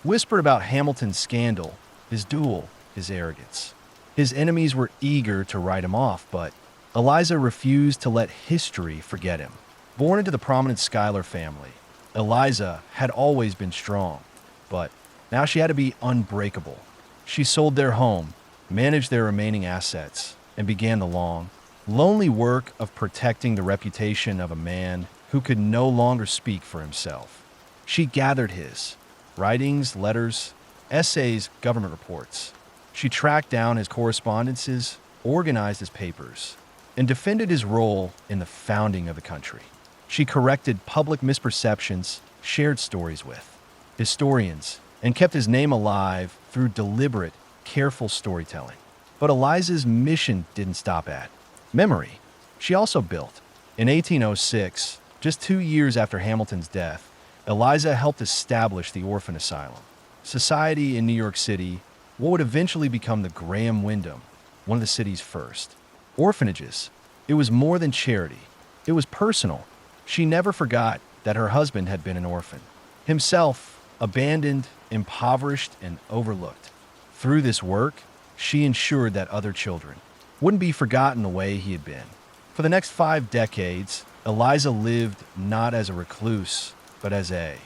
whispered about Hamilton's scandal, his duel, his arrogance. His enemies were eager to write him off, but Eliza refused to let history forget him. Born into the prominent Schuyler family, Eliza had always been strong, but now she had to be unbreakable. She sold their home, managed their remaining assets, and began the long, lonely work of protecting the reputation of a man who could no longer speak for himself. She gathered his writings, letters, essays, government reports. She tracked down his correspondences, organized his papers, and defended his role in the founding of the country. She corrected public misperceptions, shared stories with historians, and kept his name alive through deliberate, careful storytelling. But Eliza's mission didn't stop at memory. She also built. In 1806, just 2 years after Hamilton's death, Eliza helped establish the orphan asylum society in New York City, what would eventually become the Graham Wyndham, one of the city's first orphanages. It was more than charity. It was personal. She never forgot that her husband had been an orphan, himself abandoned, impoverished, and overlooked. Through this work, she ensured that other children wouldn't be forgotten the way he had been. For the next 5 decades, Eliza lived not as a recluse, but as a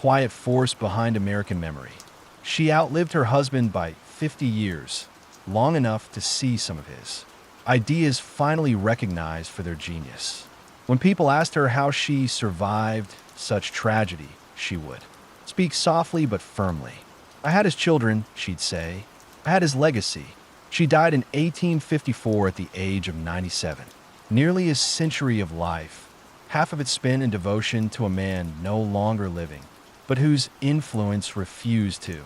quiet force behind American memory. She outlived her husband by 50 years, long enough to see some of his ideas finally recognized for their genius. When people asked her how she survived such tragedy, she would speak softly but firmly. "I had his children," she'd say. "I had his legacy." She died in 1854 at the age of 97. Nearly a century of life, half of it spent in devotion to a man no longer living, but whose influence refused to.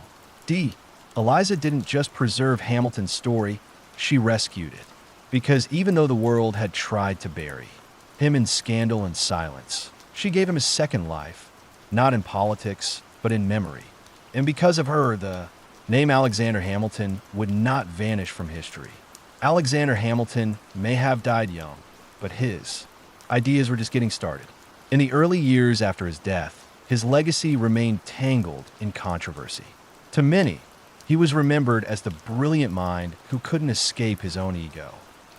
Eliza didn't just preserve Hamilton's story, she rescued it. Because even though the world had tried to bury him in scandal and silence, she gave him a second life, not in politics, but in memory. And because of her, the name Alexander Hamilton would not vanish from history. Alexander Hamilton may have died young, but his ideas were just getting started. In the early years after his death, his legacy remained tangled in controversy. To many, he was remembered as the brilliant mind who couldn't escape his own ego.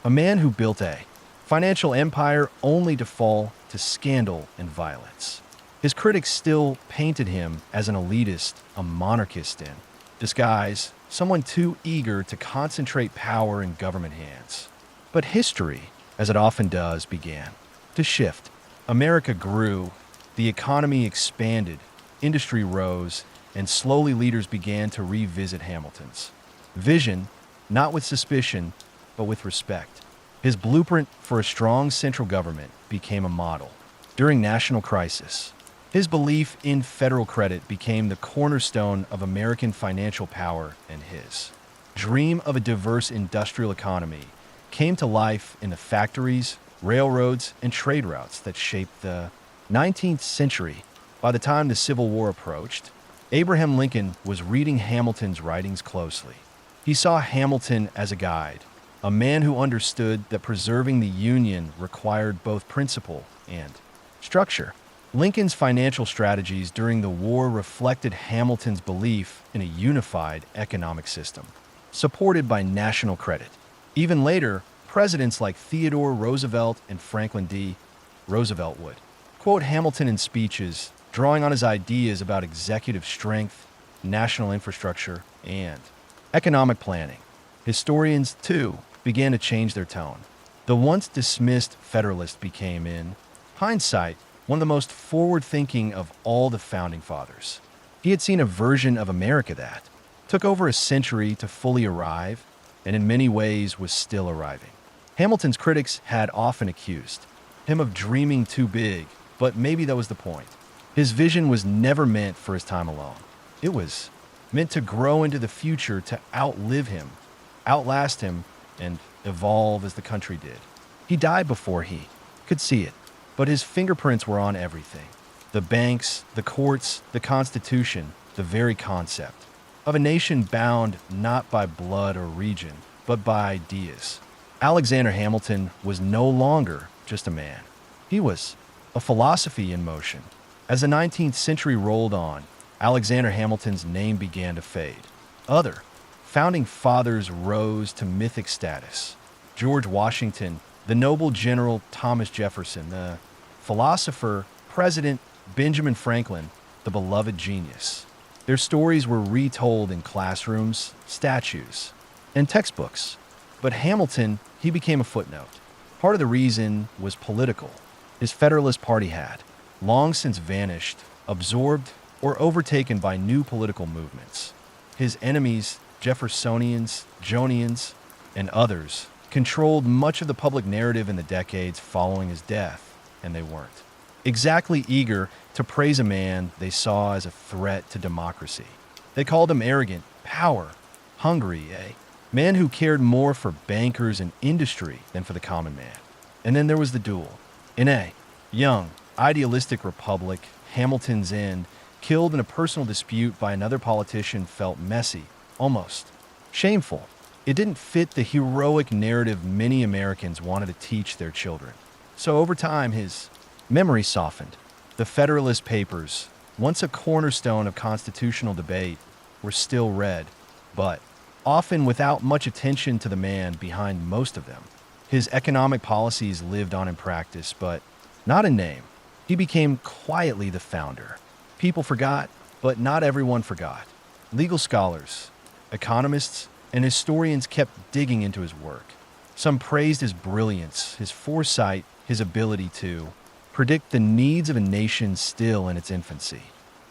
A man who built a financial empire only to fall to scandal and violence. His critics still painted him as an elitist, a monarchist in disguise, someone too eager to concentrate power in government hands. But history, as it often does, began to shift. America grew, the economy expanded, industry rose, and slowly leaders began to revisit Hamilton's vision, not with suspicion, but with respect. His blueprint for a strong central government became a model. During national crisis, his belief in federal credit became the cornerstone of American financial power, and his dream of a diverse industrial economy came to life in the factories, railroads, and trade routes that shaped the 19th century. By the time the Civil War approached, Abraham Lincoln was reading Hamilton's writings closely. He saw Hamilton as a guide, a man who understood that preserving the Union required both principle and structure. Lincoln's financial strategies during the war reflected Hamilton's belief in a unified economic system, supported by national credit. Even later, presidents like Theodore Roosevelt and Franklin D. Roosevelt would quote Hamilton in speeches, drawing on his ideas about executive strength, national infrastructure, and economic planning. Historians, too, began to change their tone. The once dismissed Federalist became, in hindsight, one of the most forward-thinking of all the Founding Fathers. He had seen a version of America that took over a century to fully arrive, and in many ways was still arriving. Hamilton's critics had often accused him of dreaming too big, but maybe that was the point. His vision was never meant for his time alone. It was meant to grow into the future, to outlive him, outlast him, and evolve as the country did. He died before he could see it, but his fingerprints were on everything. The banks, the courts, the Constitution, the very concept of a nation bound not by blood or region, but by ideas. Alexander Hamilton was no longer just a man. He was a philosophy in motion. As the 19th century rolled on, Alexander Hamilton's name began to fade. Other founding fathers rose to mythic status. George Washington, the noble general Thomas Jefferson, the philosopher President Benjamin Franklin, the beloved genius. Their stories were retold in classrooms, statues, and textbooks. But Hamilton, he became a footnote. Part of the reason was political. His Federalist Party had long since vanished, absorbed or overtaken by new political movements. His enemies, Jeffersonians, Jonians, and others, controlled much of the public narrative in the decades following his death, and they weren't exactly eager to praise a man they saw as a threat to democracy. They called him arrogant, power, hungry, a man who cared more for bankers and industry than for the common man. And then there was the duel. In a young, idealistic republic, Hamilton's end, killed in a personal dispute by another politician, felt messy, almost shameful. It didn't fit the heroic narrative many Americans wanted to teach their children. So over time, his memory softened. The Federalist Papers, once a cornerstone of constitutional debate, were still read, but often without much attention to the man behind most of them. His economic policies lived on in practice, but not in name. He became quietly the founder People forgot, but not everyone forgot. Legal scholars, economists, and historians kept digging into his work. Some praised his brilliance, his foresight, his ability to predict the needs of a nation still in its infancy.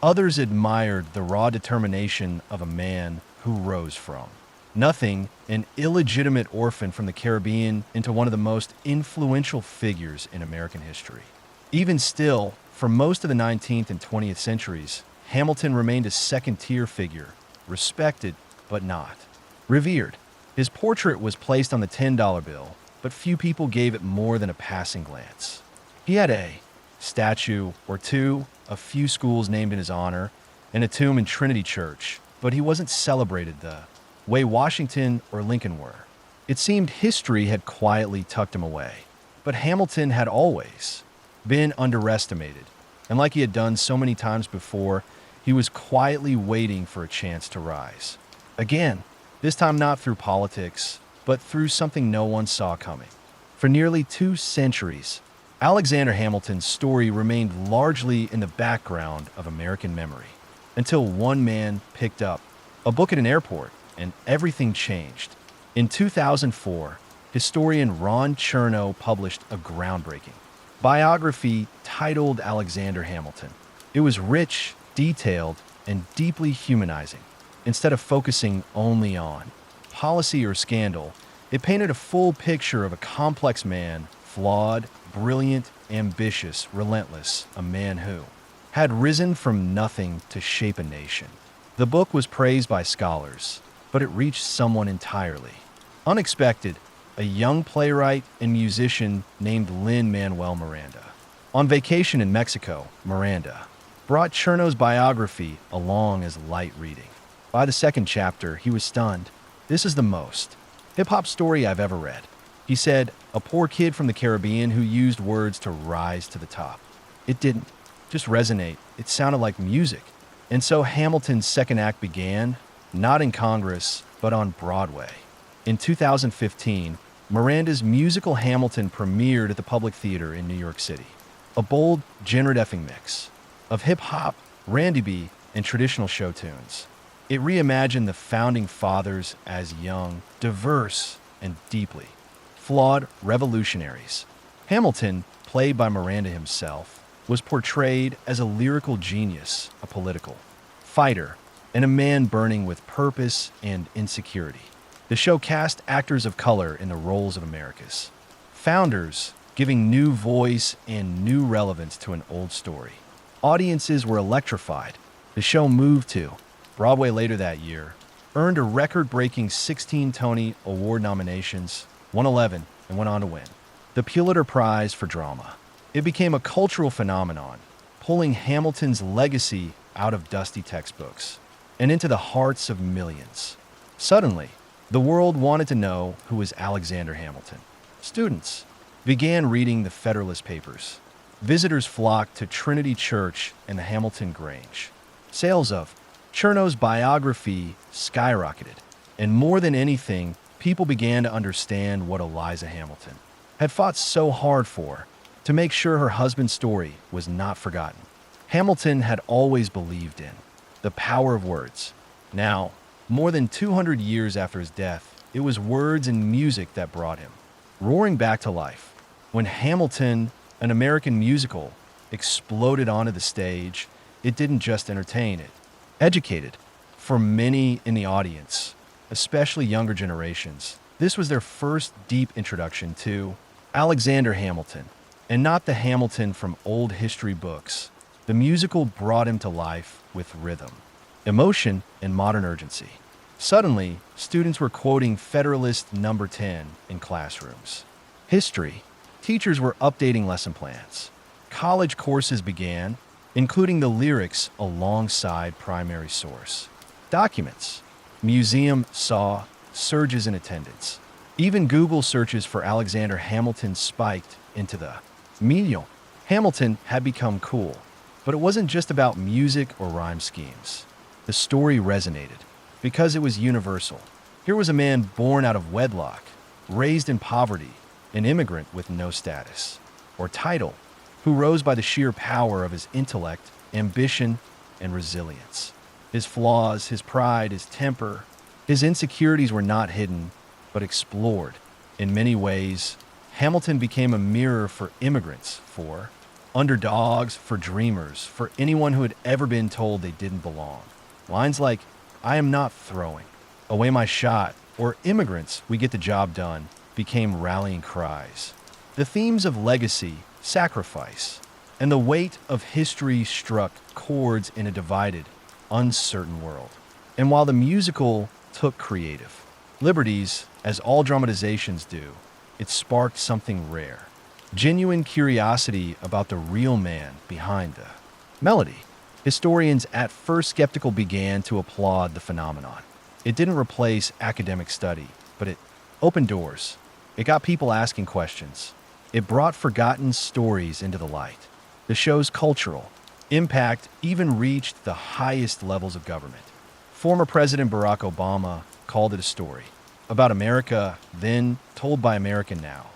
Others admired the raw determination of a man who rose from nothing, an illegitimate orphan from the Caribbean, into one of the most influential figures in American history. Even still, for most of the 19th and 20th centuries, Hamilton remained a second-tier figure, respected but not revered. His portrait was placed on the $10 bill, but few people gave it more than a passing glance. He had a statue or two, a few schools named in his honor, and a tomb in Trinity Church, but he wasn't celebrated the way Washington or Lincoln were. It seemed history had quietly tucked him away. But Hamilton had always been underestimated, and like he had done so many times before, he was quietly waiting for a chance to rise. Again, this time not through politics, but through something no one saw coming. For nearly 2 centuries, Alexander Hamilton's story remained largely in the background of American memory, until one man picked up a book at an airport and everything changed. In 2004, historian Ron Chernow published a groundbreaking biography titled Alexander Hamilton. It was rich, detailed, and deeply humanizing. Instead of focusing only on policy or scandal, it painted a full picture of a complex man, flawed, brilliant, ambitious, relentless, a man who had risen from nothing to shape a nation. The book was praised by scholars, but it reached someone entirely unexpected, a young playwright and musician named Lin-Manuel Miranda. On vacation in Mexico, Miranda brought Chernow's biography along as light reading. By the second chapter, he was stunned. "This is the most hip-hop story I've ever read," he said, a poor kid from the Caribbean who used words to rise to the top. It didn't just resonate, it sounded like music. And so Hamilton's second act began, not in Congress, but on Broadway. In 2015, Miranda's musical Hamilton premiered at the Public Theater in New York City. A bold, genre-effing mix of hip-hop, Randy B, and traditional show tunes. It reimagined the Founding Fathers as young, diverse, and deeply flawed revolutionaries. Hamilton, played by Miranda himself, was portrayed as a lyrical genius, a political fighter, and a man burning with purpose and insecurity. The show cast actors of color in the roles of America's founders, giving new voice and new relevance to an old story. Audiences were electrified. The show moved to Broadway later that year, earned a record-breaking 16 Tony Award nominations, won 11, and went on to win the Pulitzer Prize for Drama. It became a cultural phenomenon, pulling Hamilton's legacy out of dusty textbooks and into the hearts of millions. Suddenly, the world wanted to know who was Alexander Hamilton. Students began reading the Federalist Papers. Visitors flocked to Trinity Church and the Hamilton Grange. Sales of Chernow's biography skyrocketed, and more than anything, people began to understand what Eliza Hamilton had fought so hard for, to make sure her husband's story was not forgotten. Hamilton had always believed in the power of words. Now, more than 200 years after his death, it was words and music that brought him roaring back to life. When Hamilton, an American musical, exploded onto the stage, it didn't just entertain, it educated. For many in the audience, especially younger generations, this was their first deep introduction to Alexander Hamilton, and not the Hamilton from old history books. The musical brought him to life with rhythm, emotion, and modern urgency. Suddenly, students were quoting Federalist Number 10 in classrooms. History, teachers were updating lesson plans. College courses began, including the lyrics alongside primary source documents. Museum saw surges in attendance. Even Google searches for Alexander Hamilton spiked into the medial. Hamilton had become cool, but it wasn't just about music or rhyme schemes. The story resonated because it was universal. Here was a man born out of wedlock, raised in poverty, an immigrant with no status or title, who rose by the sheer power of his intellect, ambition, and resilience. His flaws, his pride, his temper, his insecurities were not hidden, but explored. In many ways, Hamilton became a mirror for immigrants, for underdogs, for dreamers, for anyone who had ever been told they didn't belong. Lines like, "I am not throwing away my shot," or "Immigrants, we get the job done," became rallying cries. The themes of legacy, sacrifice, and the weight of history struck chords in a divided, uncertain world. And while the musical took creative liberties, as all dramatizations do, it sparked something rare. Genuine curiosity about the real man behind the melody. Historians at first skeptical began to applaud the phenomenon. It didn't replace academic study, but it opened doors. It got people asking questions. It brought forgotten stories into the light. The show's cultural impact even reached the highest levels of government. Former President Barack Obama called it a story about America then, told by America now.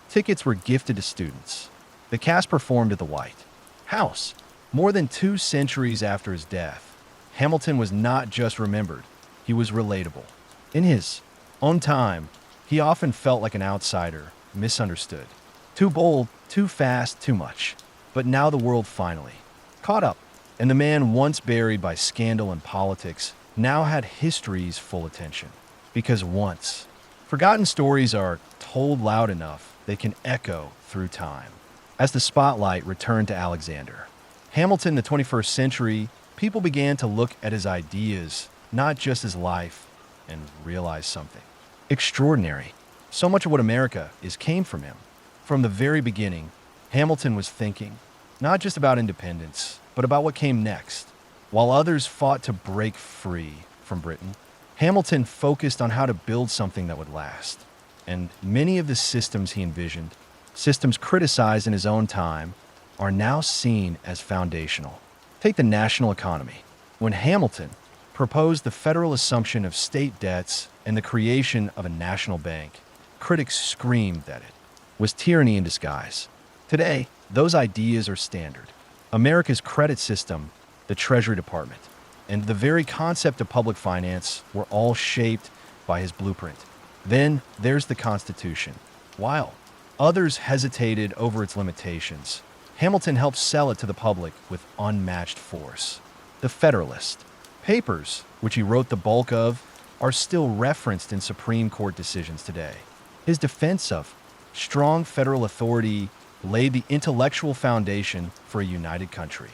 Tickets were gifted to students. The cast performed at the White House. More than 2 centuries after his death, Hamilton was not just remembered, he was relatable. In his own time, he often felt like an outsider, misunderstood. Too bold, too fast, too much. But now the world finally caught up, and the man once buried by scandal and politics now had history's full attention. Because once forgotten stories are told loud enough, they can echo through time. As the spotlight returned to Alexander Hamilton, the 21st century, people began to look at his ideas, not just his life, and realize something extraordinary. So much of what America is came from him. From the very beginning, Hamilton was thinking not just about independence, but about what came next. While others fought to break free from Britain, Hamilton focused on how to build something that would last. And many of the systems he envisioned, systems criticized in his own time, are now seen as foundational. Take the national economy. When Hamilton proposed the federal assumption of state debts and the creation of a national bank, critics screamed that it was tyranny in disguise. Today, those ideas are standard. America's credit system, the Treasury Department, and the very concept of public finance were all shaped by his blueprint. Then there's the Constitution. While others hesitated over its limitations, Hamilton helped sell it to the public with unmatched force. The Federalist Papers, which he wrote the bulk of, are still referenced in Supreme Court decisions today. His defense of strong federal authority laid the intellectual foundation for a united country.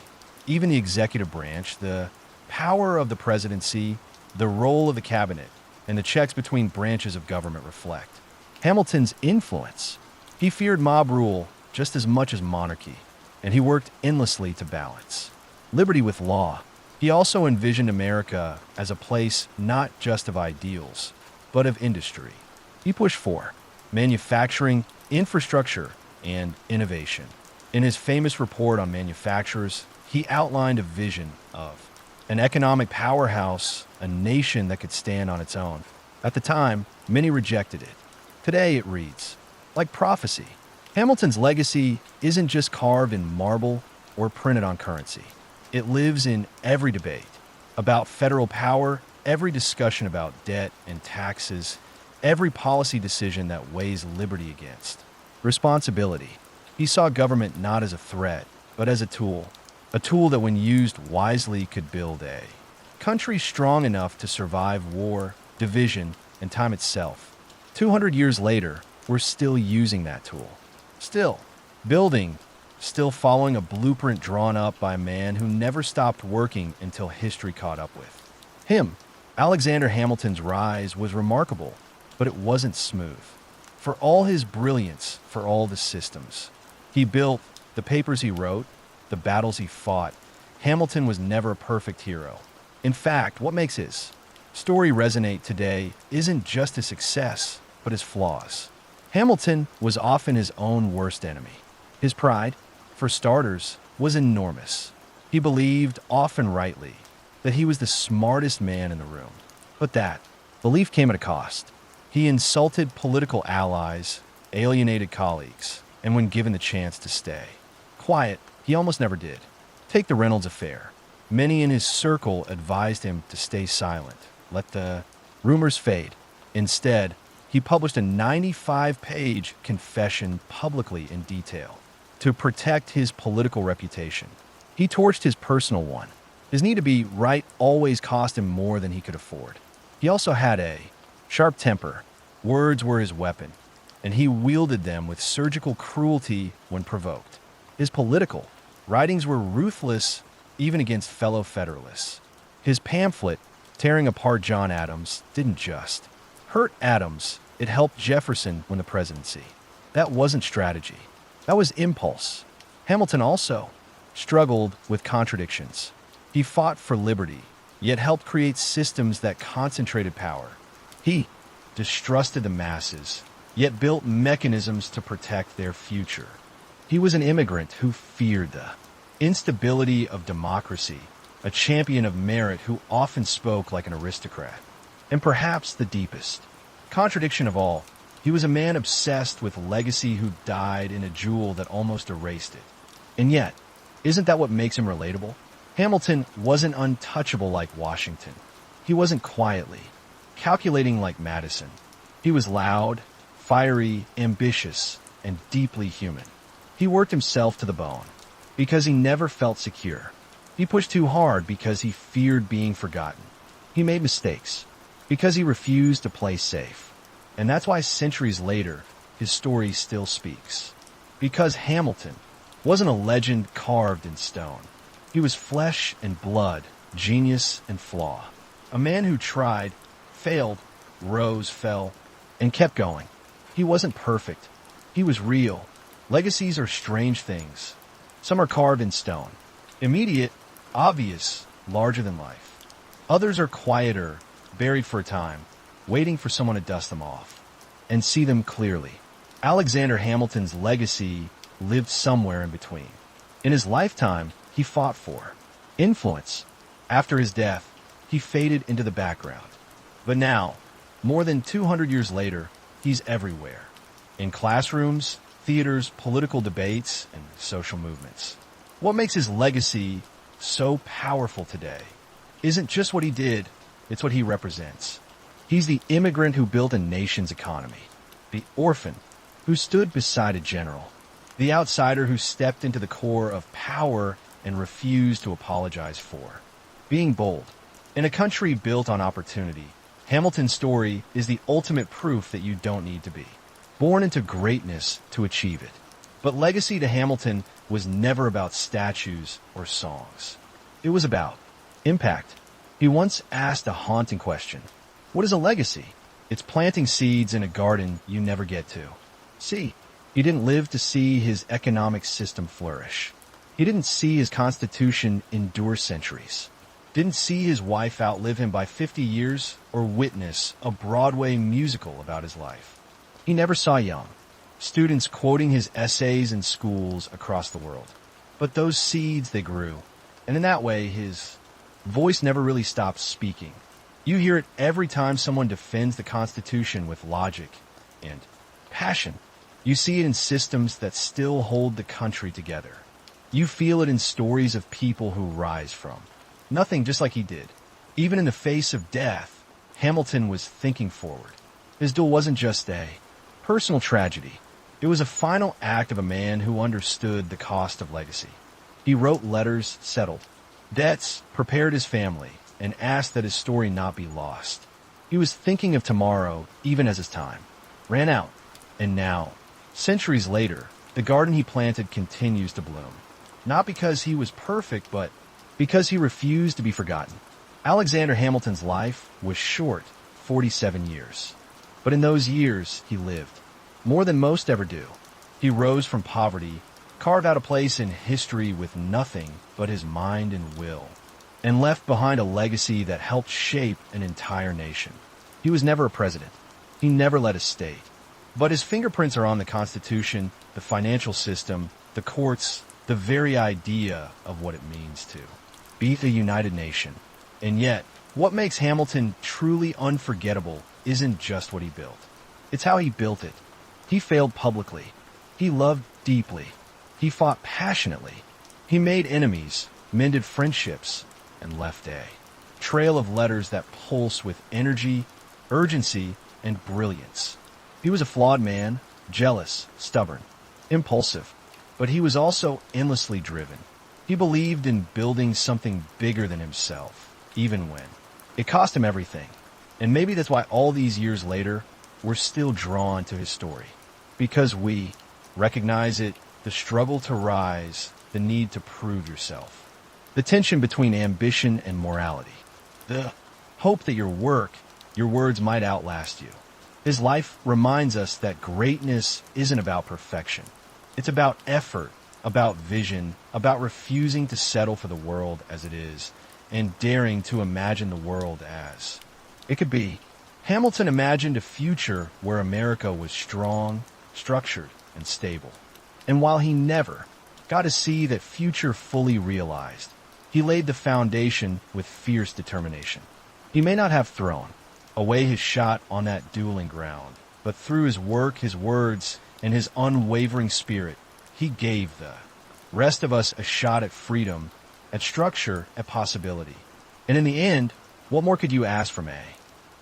Even the executive branch, the power of the presidency, the role of the cabinet, and the checks between branches of government reflect Hamilton's influence. He feared mob rule just as much as monarchy, and he worked endlessly to balance liberty with law. He also envisioned America as a place not just of ideals, but of industry. He pushed for manufacturing, infrastructure, and innovation. In his famous report on manufacturers, he outlined a vision of an economic powerhouse, a nation that could stand on its own. At the time, many rejected it. Today it reads like prophecy. Hamilton's legacy isn't just carved in marble or printed on currency. It lives in every debate about federal power, every discussion about debt and taxes, every policy decision that weighs liberty against responsibility. He saw government not as a threat, but as a tool that when used wisely could build a country strong enough to survive war, division, and time itself. 200 years later, we're still using that tool. Still building, still following a blueprint drawn up by a man who never stopped working until history caught up with him. Alexander Hamilton's rise was remarkable, but it wasn't smooth. For all his brilliance, for all the systems he built, the papers he wrote, the battles he fought, Hamilton was never a perfect hero. In fact, what makes his story resonate today isn't just his success, but his flaws. Hamilton was often his own worst enemy. His pride, for starters, was enormous. He believed, often rightly, that he was the smartest man in the room. But that belief came at a cost. He insulted political allies, alienated colleagues, and when given the chance to stay quiet, he almost never did. Take the Reynolds affair. Many in his circle advised him to stay silent, let the rumors fade. Instead, he published a 95-page confession publicly in detail to protect his political reputation. He torched his personal one. His need to be right always cost him more than he could afford. He also had a sharp temper. Words were his weapon, and he wielded them with surgical cruelty when provoked. His political writings were ruthless even against fellow Federalists. His pamphlet, tearing apart John Adams, didn't just hurt Adams, it helped Jefferson win the presidency. That wasn't strategy. That was impulse. Hamilton also struggled with contradictions. He fought for liberty, yet helped create systems that concentrated power. He distrusted the masses, yet built mechanisms to protect their future. He was an immigrant who feared the instability of democracy, a champion of merit who often spoke like an aristocrat. And perhaps the deepest contradiction of all, he was a man obsessed with legacy who died in a jewel that almost erased it. And yet, isn't that what makes him relatable? Hamilton wasn't untouchable like Washington. He wasn't quietly calculating like Madison. He was loud, fiery, ambitious, and deeply human. He worked himself to the bone because he never felt secure. He pushed too hard because he feared being forgotten. He made mistakes because he refused to play safe. And that's why centuries later, his story still speaks. Because Hamilton wasn't a legend carved in stone. He was flesh and blood, genius and flaw. A man who tried, failed, rose, fell, and kept going. He wasn't perfect. He was real. Legacies are strange things. Some are carved in stone. Immediate, obvious, larger than life. Others are quieter, buried for a time, waiting for someone to dust them off and see them clearly. Alexander Hamilton's legacy lived somewhere in between. In his lifetime, he fought for influence. After his death, he faded into the background. But now, more than 200 years later, he's everywhere. In classrooms, theaters, political debates, and social movements. What makes his legacy so powerful today isn't just what he did, it's what he represents. He's the immigrant who built a nation's economy, the orphan who stood beside a general, the outsider who stepped into the core of power and refused to apologize for being bold. In a country built on opportunity, Hamilton's story is the ultimate proof that you don't need to be born into greatness to achieve it. But legacy to Hamilton was never about statues or songs. It was about impact. He once asked a haunting question. What is a legacy? It's planting seeds in a garden you never get to see. He didn't live to see his economic system flourish. He didn't see his constitution endure centuries. Didn't see his wife outlive him by 50 years or witness a Broadway musical about his life. He never saw young students quoting his essays in schools across the world. But those seeds, they grew. And in that way, his voice never really stopped speaking. You hear it every time someone defends the Constitution with logic and passion. You see it in systems that still hold the country together. You feel it in stories of people who rise from nothing, just like he did. Even in the face of death, Hamilton was thinking forward. His duel wasn't just a personal tragedy. It was a final act of a man who understood the cost of legacy. He wrote letters, settled debts, prepared his family, and asked that his story not be lost. He was thinking of tomorrow even as his time ran out. And now, centuries later, the garden he planted continues to bloom. Not because he was perfect, but because he refused to be forgotten. Alexander Hamilton's life was short, 47 years. But in those years, he lived more than most ever do. He rose from poverty, carved out a place in history with nothing but his mind and will, and left behind a legacy that helped shape an entire nation. He was never a president. He never led a state. But his fingerprints are on the Constitution, the financial system, the courts, the very idea of what it means to be a united nation. And yet, what makes Hamilton truly unforgettable isn't just what he built. It's how he built it. He failed publicly. He loved deeply. He fought passionately. He made enemies, mended friendships, and left A. Trail of letters that pulse with energy, urgency, and brilliance. He was a flawed man, jealous, stubborn, impulsive, but he was also endlessly driven. He believed in building something bigger than himself, even when it cost him everything. And maybe that's why all these years later, we're still drawn to his story. Because we recognize it, the struggle to rise, the need to prove yourself, the tension between ambition and morality, the hope that your work, your words might outlast you. His life reminds us that greatness isn't about perfection. It's about effort, about vision, about refusing to settle for the world as it is, and daring to imagine the world as it could be. Hamilton imagined a future where America was strong, structured, and stable. And while he never got to see that future fully realized, he laid the foundation with fierce determination. He may not have thrown away his shot on that dueling ground, but through his work, his words, and his unwavering spirit, he gave the rest of us a shot at freedom, at structure, at possibility. And in the end, what more could you ask from A?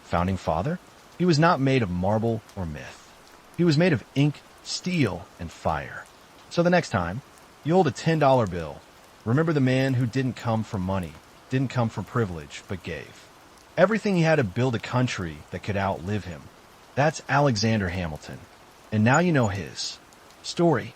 Founding father? He was not made of marble or myth. He was made of ink, steel, and fire. So the next time you hold a $10 bill, remember the man who didn't come from money, didn't come from privilege, but gave everything he had to build a country that could outlive him. That's Alexander Hamilton. And now you know his story.